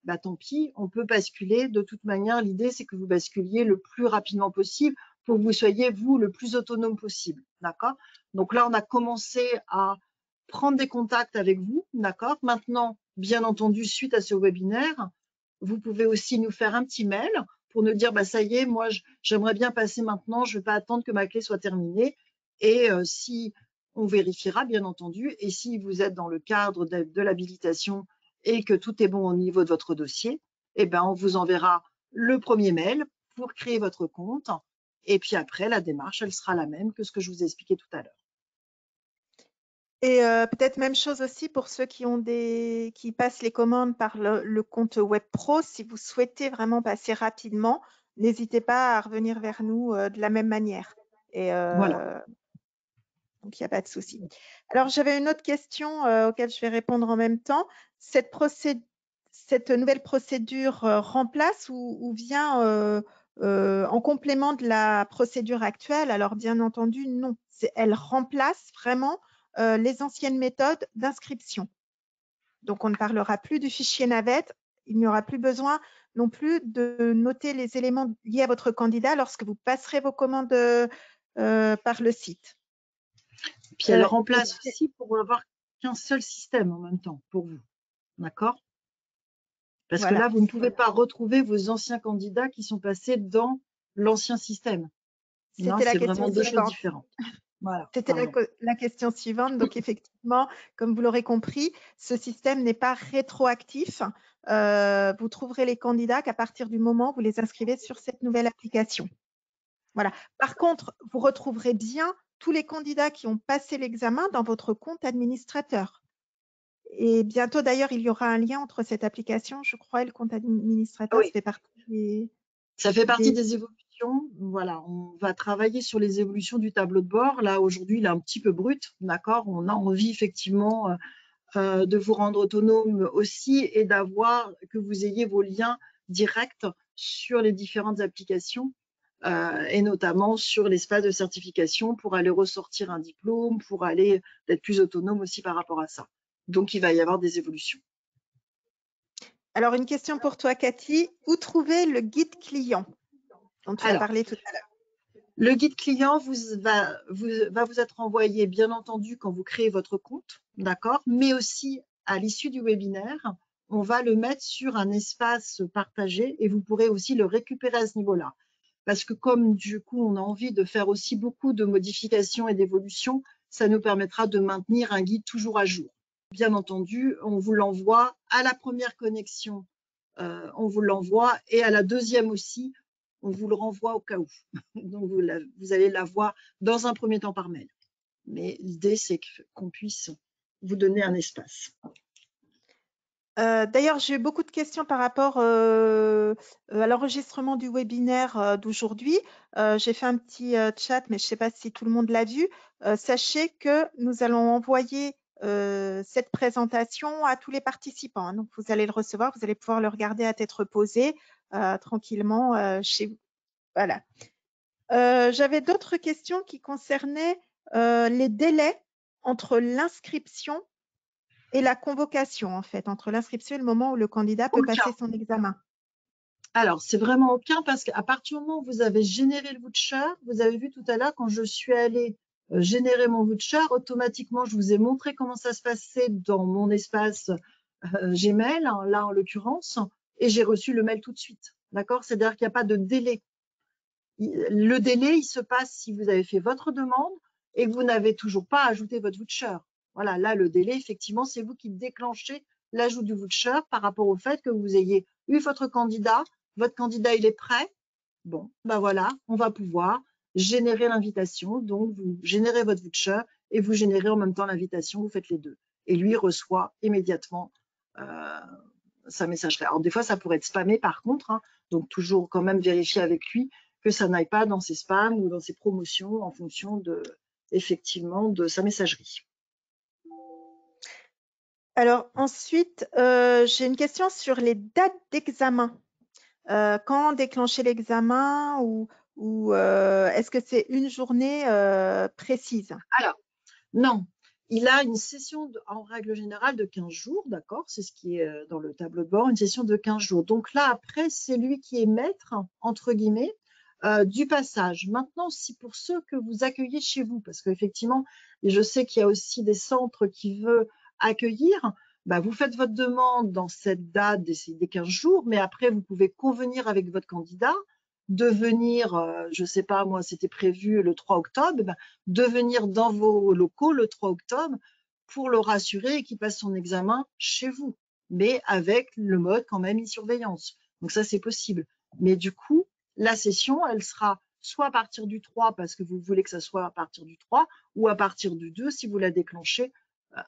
Bah, tant pis, on peut basculer. De toute manière, l'idée, c'est que vous basculiez le plus rapidement possible pour que vous soyez, vous, le plus autonome possible. D'accord? Donc là, on a commencé à prendre des contacts avec vous. D'accord? Maintenant, bien entendu, suite à ce webinaire, vous pouvez aussi nous faire un petit mail pour nous dire, bah, ça y est, moi, j'aimerais bien passer maintenant, je ne vais pas attendre que ma clé soit terminée. Et si on vérifiera, bien entendu, et si vous êtes dans le cadre de l'habilitation et que tout est bon au niveau de votre dossier, eh ben, on vous enverra le premier mail pour créer votre compte. Et puis après, la démarche, elle sera la même que ce que je vous ai expliqué tout à l'heure. et peut-être même chose aussi pour ceux qui passent les commandes par le compte Web Pro. Si vous souhaitez vraiment passer rapidement, n'hésitez pas à revenir vers nous de la même manière. Et Voilà. donc, il n'y a pas de souci. Alors, j'avais une autre question auquel je vais répondre en même temps. Cette nouvelle procédure remplace ou vient en complément de la procédure actuelle? Alors, bien entendu, non. Elle remplace vraiment les anciennes méthodes d'inscription. Donc, on ne parlera plus du fichier navette. Il n'y aura plus besoin non plus de noter les éléments liés à votre candidat lorsque vous passerez vos commandes par le site. Puis elle remplace aussi pour avoir qu'un seul système en même temps pour vous. D'accord? Parce que Voilà. là, vous ne pouvez pas retrouver vos anciens candidats qui sont passés dans l'ancien système. Non, C'était la c'est question vraiment deux choses suivante. différentes. Voilà, C'était pardon. la question suivante. Donc, effectivement, comme vous l'aurez compris, ce système n'est pas rétroactif. Vous trouverez les candidats qu'à partir du moment où vous les inscrivez sur cette nouvelle application. Voilà. Par contre, vous retrouverez bien tous les candidats qui ont passé l'examen dans votre compte administrateur. Et bientôt, d'ailleurs, il y aura un lien entre cette application, je crois, et le compte administrateur. Ça Oui, fait partie ça fait partie des... des évolutions. Voilà, on va travailler sur les évolutions du tableau de bord. Là, aujourd'hui, il est un petit peu brut, d'accord? On a envie effectivement de vous rendre autonome aussi et d'avoir que vous ayez vos liens directs sur les différentes applications et notamment sur l'espace de certification pour aller ressortir un diplôme, pour aller être plus autonome aussi par rapport à ça. Donc, il va y avoir des évolutions. Alors, une question pour toi, Cathy. Où trouver le guide client dont tu as Alors, parlé tout à l'heure? le guide client va vous être envoyé, bien entendu, quand vous créez votre compte, d'accord? Mais aussi, à l'issue du webinaire, on va le mettre sur un espace partagé et vous pourrez aussi le récupérer à ce niveau-là. Parce que comme du coup, on a envie de faire aussi beaucoup de modifications et d'évolutions, ça nous permettra de maintenir un guide toujours à jour. Bien entendu, on vous l'envoie à la première connexion, on vous l'envoie et à la deuxième aussi, on vous le renvoie au cas où. Donc, vous allez l'avoir dans un premier temps par mail. Mais l'idée, c'est qu'on puisse vous donner un espace. D'ailleurs, j'ai eu beaucoup de questions par rapport à l'enregistrement du webinaire d'aujourd'hui. J'ai fait un petit chat, mais je ne sais pas si tout le monde l'a vu. Sachez que nous allons envoyer cette présentation à tous les participants. Hein. Donc, vous allez le recevoir, vous allez pouvoir le regarder à tête reposée tranquillement chez vous. Voilà. J'avais d'autres questions qui concernaient les délais entre l'inscription et la convocation, en fait, entre l'inscription et le moment où le candidat peut Aucun. passer son examen. Alors, c'est vraiment aucun parce qu'à partir du moment où vous avez généré le voucher, vous avez vu tout à l'heure, quand je suis allée générer mon voucher, automatiquement, je vous ai montré comment ça se passait dans mon espace Gmail, hein, là en l'occurrence, et j'ai reçu le mail tout de suite. D'accord? C'est-à-dire qu'il n'y a pas de délai. Le délai, il se passe si vous avez fait votre demande et que vous n'avez toujours pas ajouté votre voucher. Voilà, là, le délai, effectivement, c'est vous qui déclenchez l'ajout du voucher par rapport au fait que vous ayez eu votre candidat il est prêt. Bon, ben voilà, on va pouvoir générer l'invitation. Donc, vous générez votre voucher et vous générez en même temps l'invitation, vous faites les deux. Et lui reçoit immédiatement sa messagerie. Alors, des fois, ça pourrait être spammé par contre, hein, donc toujours quand même vérifier avec lui que ça n'aille pas dans ses spams ou dans ses promotions en fonction de, effectivement, de sa messagerie. Alors ensuite, j'ai une question sur les dates d'examen. Quand déclencher l'examen ou est-ce que c'est une journée précise? Alors, non, il a une session en règle générale de 15 jours, d'accord? C'est ce qui est dans le tableau de bord, une session de 15 jours. Donc là, après, c'est lui qui est maître, entre guillemets, du passage. Maintenant, si pour ceux que vous accueillez chez vous, parce qu'effectivement, je sais qu'il y a aussi des centres qui veulent accueillir, bah, vous faites votre demande dans cette date des 15 jours, mais après, vous pouvez convenir avec votre candidat de venir, je ne sais pas, moi, c'était prévu le 3 octobre, bah, de venir dans vos locaux le 3 octobre pour le rassurer et qu'il passe son examen chez vous, mais avec le mode quand même e-surveillance. Donc ça, c'est possible. Mais du coup, la session, elle sera soit à partir du 3 parce que vous voulez que ça soit à partir du 3 ou à partir du 2 si vous la déclenchez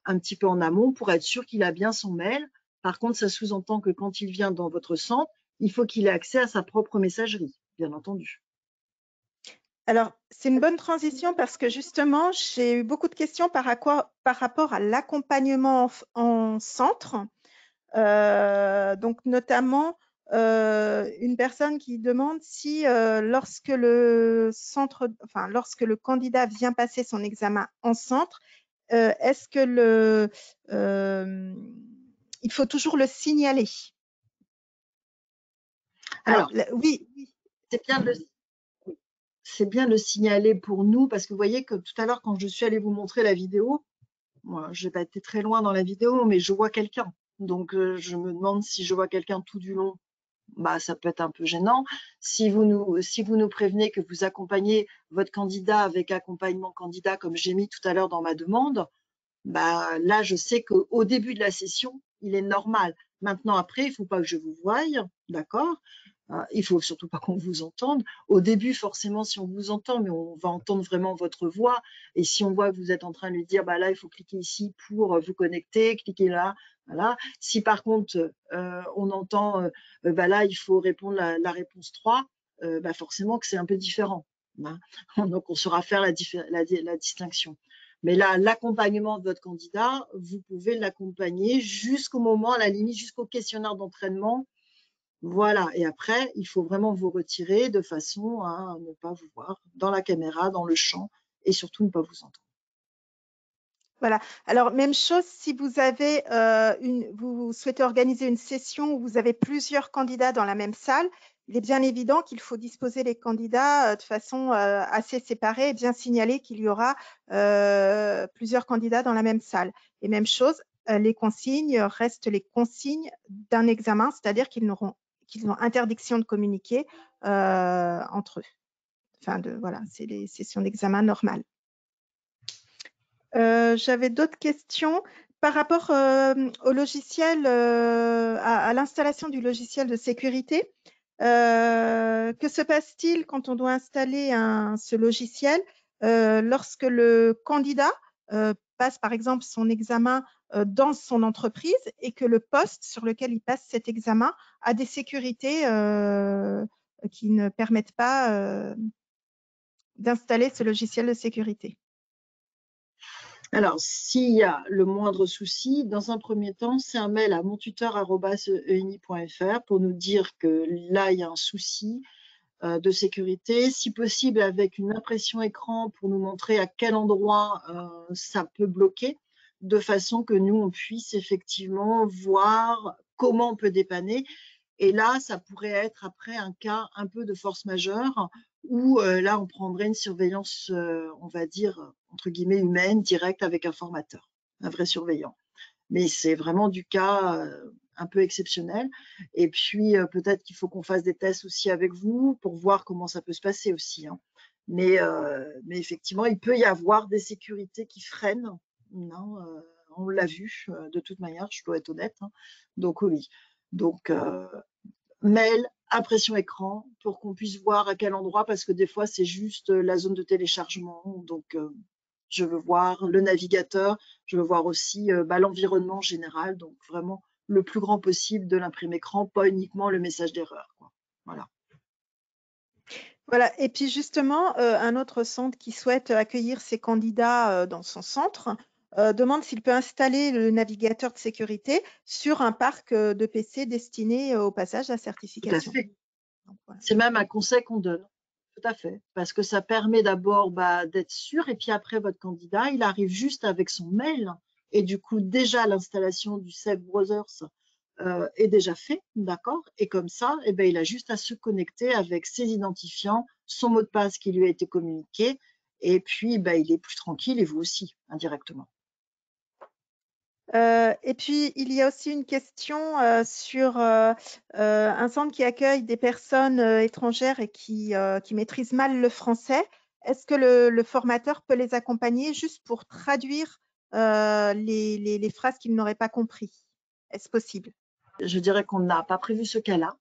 un petit peu en amont pour être sûr qu'il a bien son mail. Par contre, ça sous-entend que quand il vient dans votre centre, il faut qu'il ait accès à sa propre messagerie, bien entendu. Alors, c'est une bonne transition parce que justement, j'ai eu beaucoup de questions par rapport à l'accompagnement en centre. Donc, notamment, une personne qui demande si lorsque le candidat vient passer son examen en centre, est-ce que il faut toujours le signaler? Alors, Alors, oui, c'est bien de le c'est bien de le signaler pour nous parce que vous voyez que tout à l'heure, quand je suis allée vous montrer la vidéo, moi, je n'ai pas été très loin dans la vidéo, mais je vois quelqu'un. Donc, je me demande si je vois quelqu'un tout du long, bah, ça peut être un peu gênant. Si vous nous prévenez que vous accompagnez votre candidat avec accompagnement candidat, comme j'ai mis tout à l'heure dans ma demande, bah, là, je sais qu'au début de la session, il est normal. Maintenant, après, il ne faut pas que je vous voie, d'accord? Il faut surtout pas qu'on vous entende. Au début, forcément, si on vous entend, mais on va entendre vraiment votre voix. Et si on voit que vous êtes en train de lui dire, bah là, il faut cliquer ici pour vous connecter, cliquer là, voilà. Si par contre, on entend, bah là, il faut répondre la réponse 3, bah forcément que c'est un peu différent, hein. Donc, on saura faire la distinction. Mais là, l'accompagnement de votre candidat, vous pouvez l'accompagner jusqu'au moment, à la limite, jusqu'au questionnaire d'entraînement. Voilà. Et après, il faut vraiment vous retirer de façon à ne pas vous voir dans la caméra, dans le champ et surtout ne pas vous entendre. voilà. Alors, même chose, si vous avez vous souhaitez organiser une session où vous avez plusieurs candidats dans la même salle, il est bien évident qu'il faut disposer les candidats de façon assez séparée et bien signaler qu'il y aura plusieurs candidats dans la même salle. Et même chose, les consignes restent les consignes d'un examen, c'est-à-dire qu'ils ont interdiction de communiquer entre eux. Enfin, voilà, c'est les sessions d'examen normales. J'avais d'autres questions par rapport au logiciel, à l'installation du logiciel de sécurité. Que se passe-t-il quand on doit installer ce logiciel lorsque le candidat passe par exemple son examen dans son entreprise et que le poste sur lequel il passe cet examen a des sécurités qui ne permettent pas d'installer ce logiciel de sécurité? Alors, s'il y a le moindre souci, dans un premier temps, c'est un mail à montuteur@eini.fr pour nous dire que là, il y a un souci de sécurité, si possible avec une impression écran pour nous montrer à quel endroit ça peut bloquer, de façon que nous, on puisse effectivement voir comment on peut dépanner. Et là, ça pourrait être après un cas un peu de force majeure où là, on prendrait une surveillance, on va dire, entre guillemets, humaine, directe avec un formateur, un vrai surveillant. Mais c'est vraiment du cas un peu exceptionnel. Et puis, peut-être qu'il faut qu'on fasse des tests aussi avec vous pour voir comment ça peut se passer aussi, hein. Mais effectivement, il peut y avoir des sécurités qui freinent, non, On l'a vu, de toute manière, je dois être honnête. Hein. Donc oui. Donc mail, impression écran, pour qu'on puisse voir à quel endroit, parce que des fois c'est juste la zone de téléchargement. Donc je veux voir le navigateur, je veux voir aussi l'environnement général. Donc vraiment le plus grand possible de l'imprimé écran, pas uniquement le message d'erreur. Voilà. Voilà. Et puis justement, un autre centre qui souhaite accueillir ses candidats dans son centre demande s'il peut installer le navigateur de sécurité sur un parc de PC destiné au passage à Tout à certification. fait. Donc, voilà. C'est même un conseil qu'on donne. Tout à fait. Parce que ça permet d'abord d'être sûr, et puis après, votre candidat, il arrive juste avec son mail, et du coup, déjà, l'installation du Safe Browsers est déjà fait, d'accord? Et comme ça, eh ben, il a juste à se connecter avec ses identifiants, son mot de passe qui lui a été communiqué, et puis il est plus tranquille, et vous aussi, indirectement. Et puis, il y a aussi une question sur un centre qui accueille des personnes étrangères et qui maîtrisent mal le français. Est-ce que le formateur peut les accompagner juste pour traduire les phrases qu'ils n'auraient pas compris? Est-ce possible? Je dirais qu'on n'a pas prévu ce cas-là,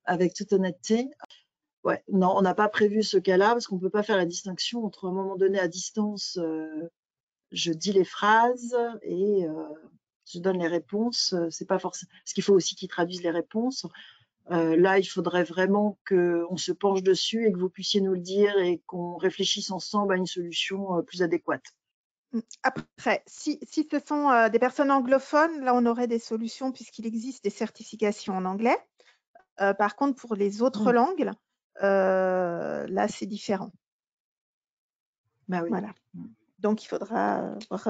avec toute honnêteté. Ouais, non, on n'a pas prévu ce cas-là parce qu'on ne peut pas faire la distinction entre, à un moment donné, à distance, je dis les phrases et je donne les réponses. C'est pas forcément. Parce qu'il faut aussi qu'ils traduisent les réponses. Là, il faudrait vraiment qu'on se penche dessus et que vous puissiez nous le dire et qu'on réfléchisse ensemble à une solution plus adéquate. Après, si ce sont des personnes anglophones, là, on aurait des solutions puisqu'il existe des certifications en anglais. Par contre, pour les autres langues, là, c'est différent. Bah oui. Voilà. Donc, il faudra voir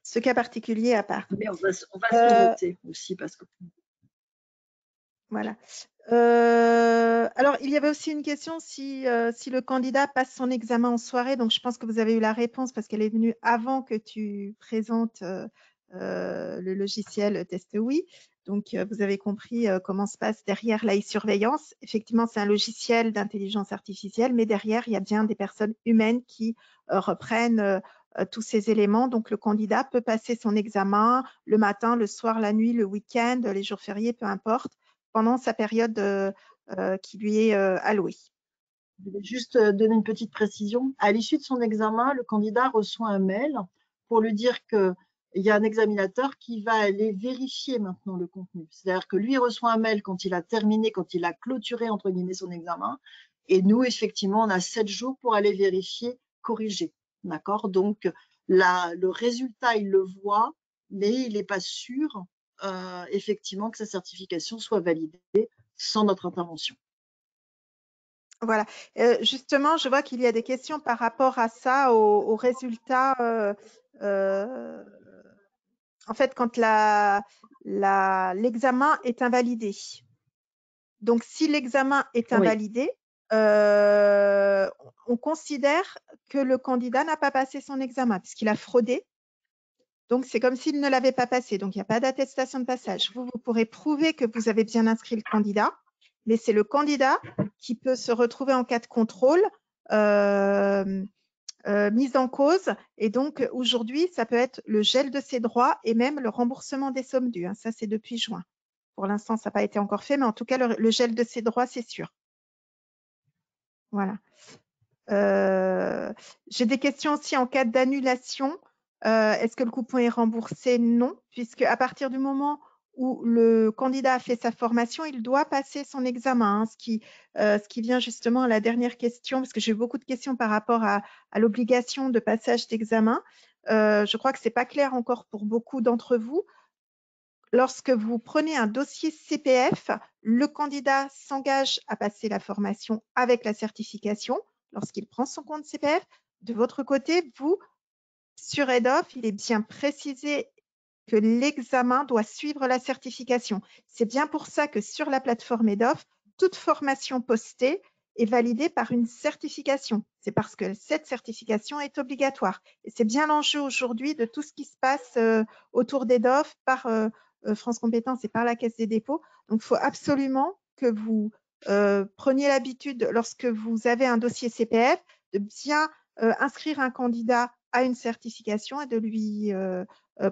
ce cas particulier à part. Mais on va se le noter aussi parce que. Voilà. Alors, il y avait aussi une question si le candidat passe son examen en soirée. Donc, je pense que vous avez eu la réponse parce qu'elle est venue avant que tu présentes le logiciel Test Oui. Donc, vous avez compris comment se passe derrière la e-surveillance. Effectivement, c'est un logiciel d'intelligence artificielle, mais derrière, il y a bien des personnes humaines qui reprennent tous ces éléments. Donc, le candidat peut passer son examen le matin, le soir, la nuit, le week-end, les jours fériés, peu importe, pendant sa période qui lui est allouée. Je vais juste donner une petite précision. À l'issue de son examen, le candidat reçoit un mail pour lui dire qu'il y a un examinateur qui va aller vérifier maintenant le contenu. C'est-à-dire que lui reçoit un mail quand il a terminé, quand il a clôturé, entre guillemets, son examen. Et nous, effectivement, on a 7 jours pour aller vérifier, corriger. D'accord? Donc, le résultat, il le voit, mais il n'est pas sûr, effectivement, que sa certification soit validée sans notre intervention. Voilà. Justement, je vois qu'il y a des questions par rapport à ça, aux résultats. En fait, quand l'examen est invalidé. Donc, si l'examen est invalidé, on considère que le candidat n'a pas passé son examen puisqu'il a fraudé. Donc, c'est comme s'il ne l'avait pas passé. Donc, il n'y a pas d'attestation de passage. Vous pourrez prouver que vous avez bien inscrit le candidat, mais c'est le candidat qui peut se retrouver en cas de contrôle mise en cause. Et donc, aujourd'hui, ça peut être le gel de ses droits et même le remboursement des sommes dues. Ça, c'est depuis juin. Pour l'instant, ça n'a pas été encore fait, mais en tout cas, le gel de ses droits, c'est sûr. Voilà. J'ai des questions aussi en cas d'annulation. Est-ce que le coupon est remboursé? Non, puisque à partir du moment où le candidat a fait sa formation, il doit passer son examen. Ce qui vient justement à la dernière question, parce que j'ai eu beaucoup de questions par rapport à l'obligation de passage d'examen. Je crois que ce n'est pas clair encore pour beaucoup d'entre vous. Lorsque vous prenez un dossier CPF, le candidat s'engage à passer la formation avec la certification lorsqu'il prend son compte CPF. De votre côté, vous, sur EDOF, il est bien précisé que l'examen doit suivre la certification. C'est bien pour ça que sur la plateforme EDOF, toute formation postée est validée par une certification. C'est parce que cette certification est obligatoire. Et c'est bien l'enjeu aujourd'hui de tout ce qui se passe autour d'EDOF par France Compétences et par la Caisse des dépôts. Donc, il faut absolument que vous preniez l'habitude, lorsque vous avez un dossier CPF, de bien inscrire un candidat à une certification et de lui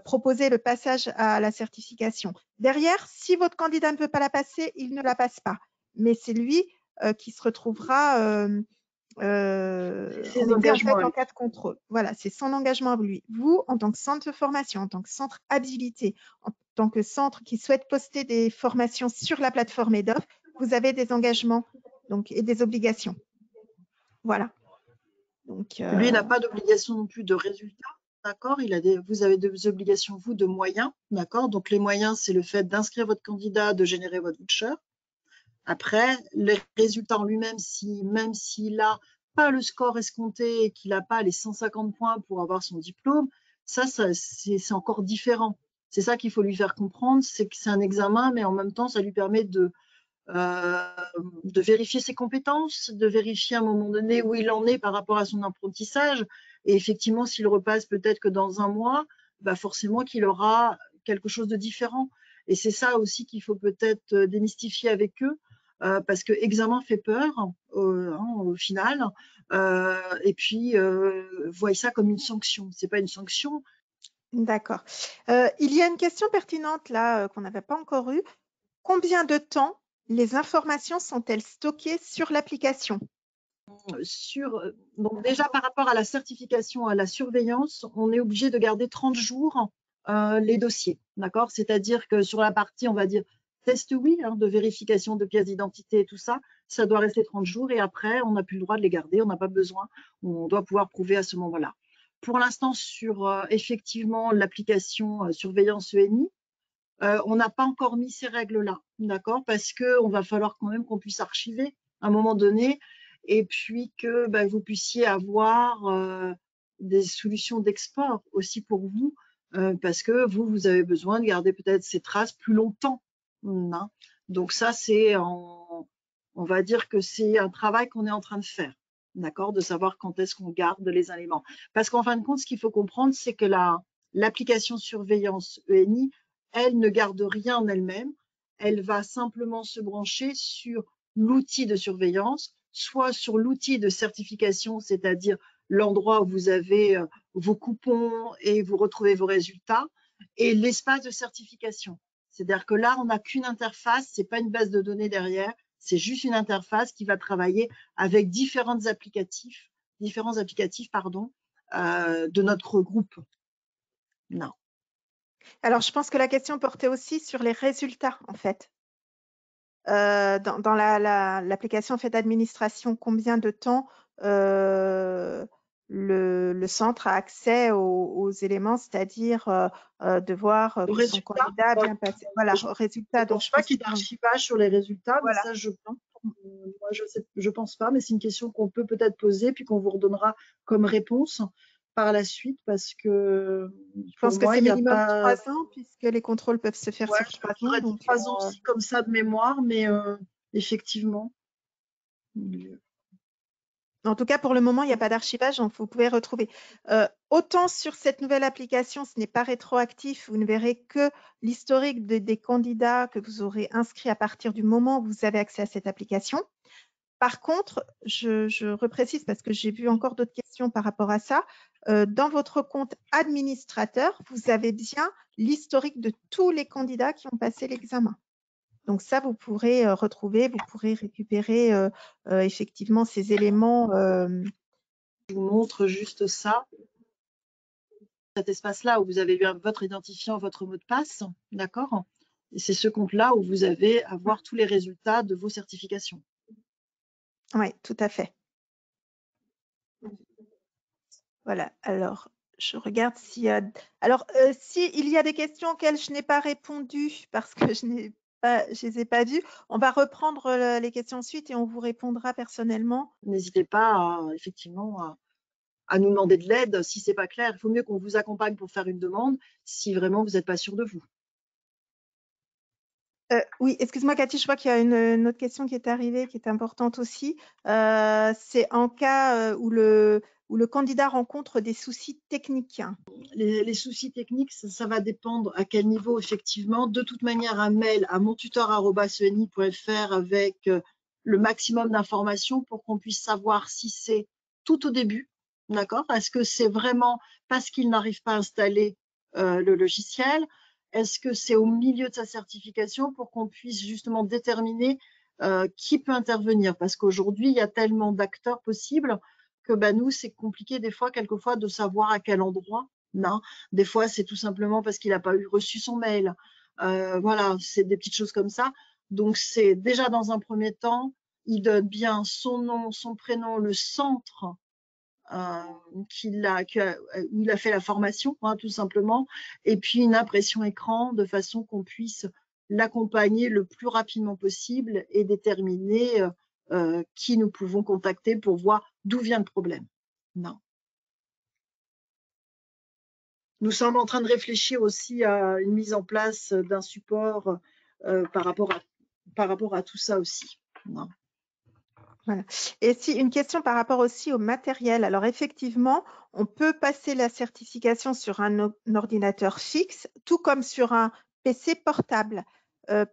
proposer le passage à la certification. Derrière, si votre candidat ne peut pas la passer, il ne la passe pas. Mais c'est lui qui se retrouvera embêté en fait en cas de contrôle. Voilà, c'est son engagement à lui. Vous, en tant que centre de formation, en tant que centre habilité, en tant que centre qui souhaite poster des formations sur la plateforme EDOF, vous avez des engagements donc, et des obligations. Voilà. Donc, lui n'a pas d'obligation non plus de résultat, d'accord. Vous avez des obligations, vous, de moyens, d'accord. Donc, les moyens, c'est le fait d'inscrire votre candidat, de générer votre voucher. Après, les résultats en lui-même, même s'il n'a pas le score escompté et qu'il n'a pas les 150 points pour avoir son diplôme, ça c'est encore différent. C'est ça qu'il faut lui faire comprendre, c'est que c'est un examen, mais en même temps, ça lui permet de vérifier ses compétences, de vérifier à un moment donné où il en est par rapport à son apprentissage. Et effectivement, s'il repasse peut-être que dans un mois, bah forcément qu'il aura quelque chose de différent. Et c'est ça aussi qu'il faut peut-être démystifier avec eux, parce que examen fait peur au final. Et puis, voyez ça comme une sanction. C'est pas une sanction. D'accord. Il y a une question pertinente là qu'on n'avait pas encore eue. Combien de temps les informations sont-elles stockées sur l'application? Donc déjà par rapport à la certification, à la surveillance, on est obligé de garder 30 jours les dossiers, d'accord. C'est-à-dire que sur la partie, on va dire, test oui, de vérification de pièces d'identité et tout ça, ça doit rester 30 jours et après, on n'a plus le droit de les garder, on n'a pas besoin, on doit pouvoir prouver à ce moment-là. Pour l'instant, sur effectivement l'application surveillance ENI, on n'a pas encore mis ces règles-là, d'accord, parce qu'on va falloir quand même qu'on puisse archiver à un moment donné et puis que vous puissiez avoir des solutions d'export aussi pour vous, parce que vous avez besoin de garder peut-être ces traces plus longtemps. Hein. Donc ça, on va dire que c'est un travail qu'on est en train de faire, d'accord, de savoir quand est-ce qu'on garde les éléments. Parce qu'en fin de compte, ce qu'il faut comprendre, c'est que l'application surveillance ENI, elle ne garde rien en elle-même, elle va simplement se brancher sur l'outil de surveillance, soit sur l'outil de certification, c'est-à-dire l'endroit où vous avez vos coupons et vous retrouvez vos résultats, et l'espace de certification. C'est-à-dire que là, on n'a qu'une interface, ce n'est pas une base de données derrière, c'est juste une interface qui va travailler avec différents applicatifs de notre groupe. Non. Alors, je pense que la question portait aussi sur les résultats, en fait. Dans l'application fait d'administration, combien de temps le centre a accès aux éléments, c'est-à-dire de voir que son candidat a bien passé. Voilà, au résultat. Je ne pense pas qu'il y ait d'archivage sur les résultats, voilà. mais ça, je pense. Moi, je pense pas, mais c'est une question qu'on peut peut-être poser, puis qu'on vous redonnera comme réponse par la suite, parce que je pense que c'est minimum 3 ans, puisque les contrôles peuvent se faire sur 3 ans. Donc 3 ans aussi, comme ça de mémoire, mais effectivement. En tout cas, pour le moment, il n'y a pas d'archivage, donc vous pouvez retrouver. Autant sur cette nouvelle application, ce n'est pas rétroactif, vous ne verrez que l'historique des candidats que vous aurez inscrits à partir du moment où vous avez accès à cette application. Par contre, je reprécise parce que j'ai vu encore d'autres questions par rapport à ça. Dans votre compte administrateur, vous avez bien l'historique de tous les candidats qui ont passé l'examen. Donc ça, vous pourrez retrouver, vous pourrez récupérer effectivement ces éléments. Je vous montre juste ça. Cet espace-là où vous avez votre identifiant, votre mot de passe, d'accord. Et c'est ce compte-là où vous avez à voir tous les résultats de vos certifications. Oui, tout à fait. Voilà, alors je regarde s'il y a… Alors, s'il y a des questions auxquelles je n'ai pas répondu parce que je ne les ai pas vues, on va reprendre les questions ensuite et on vous répondra personnellement. N'hésitez pas effectivement à nous demander de l'aide si ce n'est pas clair. Il faut mieux qu'on vous accompagne pour faire une demande si vraiment vous n'êtes pas sûr de vous. Oui, excuse-moi Cathy, je vois qu'il y a une autre question qui est arrivée, qui est importante aussi. C'est en cas où le candidat rencontre des soucis techniques. Les soucis techniques, ça va dépendre à quel niveau, effectivement. De toute manière, un mail à montuteur@eni.fr avec le maximum d'informations pour qu'on puisse savoir si c'est tout au début, D'accord? Est-ce que c'est vraiment parce qu'il n'arrive pas à installer le logiciel? Est-ce que c'est au milieu de sa certification pour qu'on puisse justement déterminer qui peut intervenir? Parce qu'aujourd'hui, il y a tellement d'acteurs possibles que nous, c'est compliqué des fois, quelquefois, de savoir à quel endroit. Non. Des fois, c'est tout simplement parce qu'il n'a pas reçu son mail. Voilà, c'est des petites choses comme ça. Donc, c'est déjà dans un premier temps, il donne bien son nom, son prénom, le centre où il a fait la formation, hein, tout simplement, et puis une impression écran de façon qu'on puisse l'accompagner le plus rapidement possible et déterminer qui nous pouvons contacter pour voir d'où vient le problème. Non. Nous sommes en train de réfléchir aussi à une mise en place d'un support par rapport à tout ça aussi. Non. Voilà. Et si une question par rapport aussi au matériel. Alors effectivement, on peut passer la certification sur un ordinateur fixe, tout comme sur un PC portable.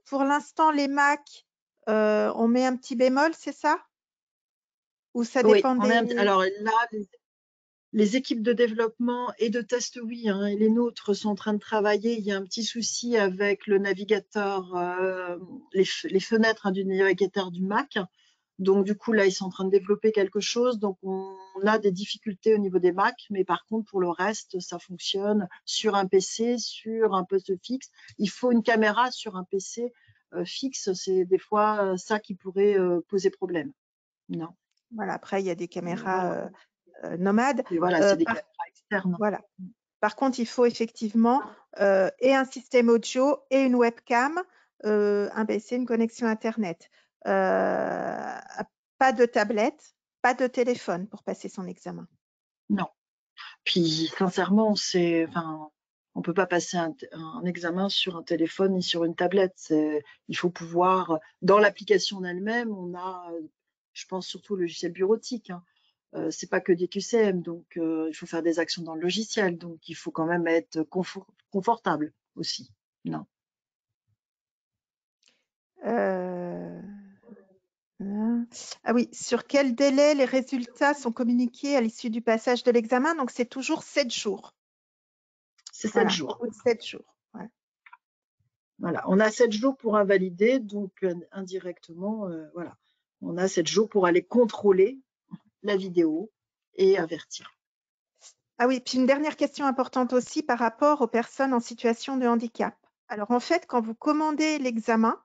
Pour l'instant, les Mac, on met un petit bémol, c'est ça? Ou ça Oui, dépend des… alors là, les équipes de développement et de test, oui, hein, et les nôtres sont en train de travailler. Il y a un petit souci avec le navigateur, les fenêtres du navigateur du Mac. Donc, du coup, là, ils sont en train de développer quelque chose. Donc, on a des difficultés au niveau des Mac, mais par contre, pour le reste, ça fonctionne sur un PC, sur un poste fixe. Il faut une caméra sur un PC fixe. C'est des fois ça qui pourrait poser problème. Non. Voilà, après, il y a des caméras Voilà. nomades. Et voilà, c'est des caméras externes. Voilà. Par contre, il faut effectivement et un système audio et une webcam, un PC, une connexion Internet. Pas de tablette, pas de téléphone pour passer son examen. Non. Puis, sincèrement, on peut pas passer un examen sur un téléphone ni sur une tablette. Il faut pouvoir, dans l'application en elle-même, on a, je pense surtout au logiciel bureautique, hein. C'est pas que des QCM, donc il faut faire des actions dans le logiciel, donc il faut quand même être confortable aussi. Non. Ah oui, sur quel délai les résultats sont communiqués à l'issue du passage de l'examen? Donc, c'est toujours 7 jours. C'est 7 Voilà, jours. au bout de 7 jours. Voilà. Voilà. On a 7 jours pour invalider, donc indirectement, voilà. On a 7 jours pour aller contrôler la vidéo et avertir. Ah oui, puis une dernière question importante aussi par rapport aux personnes en situation de handicap. Alors en fait, quand vous commandez l'examen,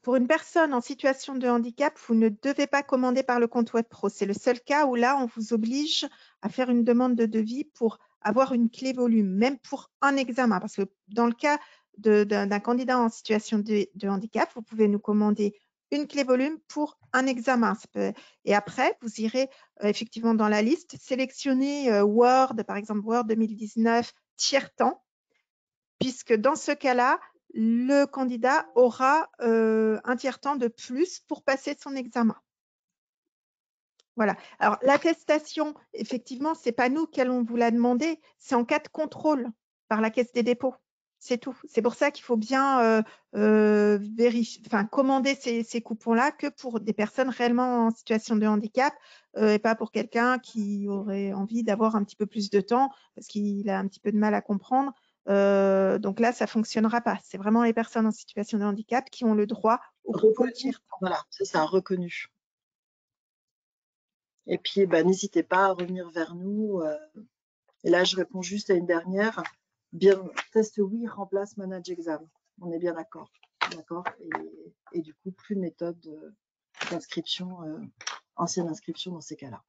pour une personne en situation de handicap, vous ne devez pas commander par le compte Web Pro. C'est le seul cas où là, on vous oblige à faire une demande de devis pour avoir une clé volume, même pour un examen. Parce que dans le cas d'un candidat en situation de handicap, vous pouvez nous commander une clé volume pour un examen. Et après, vous irez effectivement dans la liste, sélectionner Word, par exemple Word 2019, tiers-temps, puisque dans ce cas-là, le candidat aura un tiers-temps de plus pour passer son examen. Voilà. Alors, l'attestation, effectivement, ce n'est pas nous qui allons vous la demander, c'est en cas de contrôle par la Caisse des dépôts. C'est tout. C'est pour ça qu'il faut bien commander ces coupons-là que pour des personnes réellement en situation de handicap et pas pour quelqu'un qui aurait envie d'avoir un petit peu plus de temps parce qu'il a un petit peu de mal à comprendre. Donc là, ça ne fonctionnera pas. C'est vraiment les personnes en situation de handicap qui ont le droit au coupon tiers-temps. Voilà, c'est ça, reconnu. Et puis, n'hésitez pas à revenir vers nous. Et là, je réponds juste à une dernière. Bien, test oui remplace manage exam. On est bien d'accord. D'accord. Et du coup, plus de méthode d'inscription, ancienne inscription dans ces cas-là.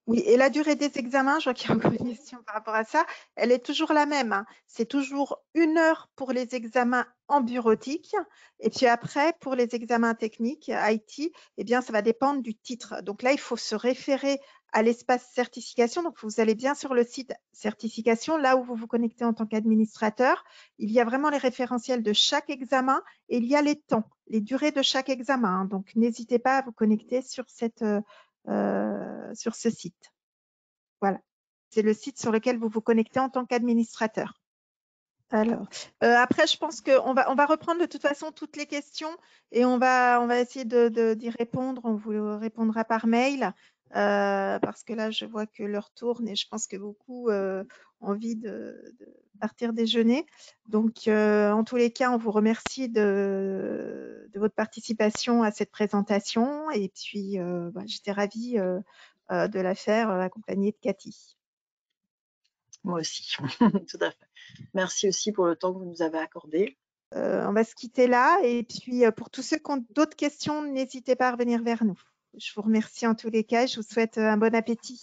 Oui, et la durée des examens, je vois qu'il y a encore une question par rapport à ça, elle est toujours la même, hein. C'est toujours 1 heure pour les examens en bureautique. Et puis après, pour les examens techniques, IT, eh bien, ça va dépendre du titre. Donc là, il faut se référer à l'espace certification. Donc, vous allez bien sur le site certification, là où vous vous connectez en tant qu'administrateur. Il y a vraiment les référentiels de chaque examen et il y a les temps, les durées de chaque examen, hein. Donc, n'hésitez pas à vous connecter sur sur ce site. Voilà. C'est le site sur lequel vous vous connectez en tant qu'administrateur. Alors, après, je pense qu'on va reprendre de toute façon toutes les questions et on va essayer d'y répondre. On vous répondra par mail parce que là, je vois que l'heure tourne et je pense que beaucoup ont envie de partir déjeuner. Donc, en tous les cas, on vous remercie de votre participation à cette présentation et puis j'étais ravie de la faire accompagnée de Cathy. Moi aussi, tout à fait. Merci aussi pour le temps que vous nous avez accordé. On va se quitter là et puis pour tous ceux qui ont d'autres questions, n'hésitez pas à revenir vers nous. Je vous remercie en tous les cas, je vous souhaite un bon appétit.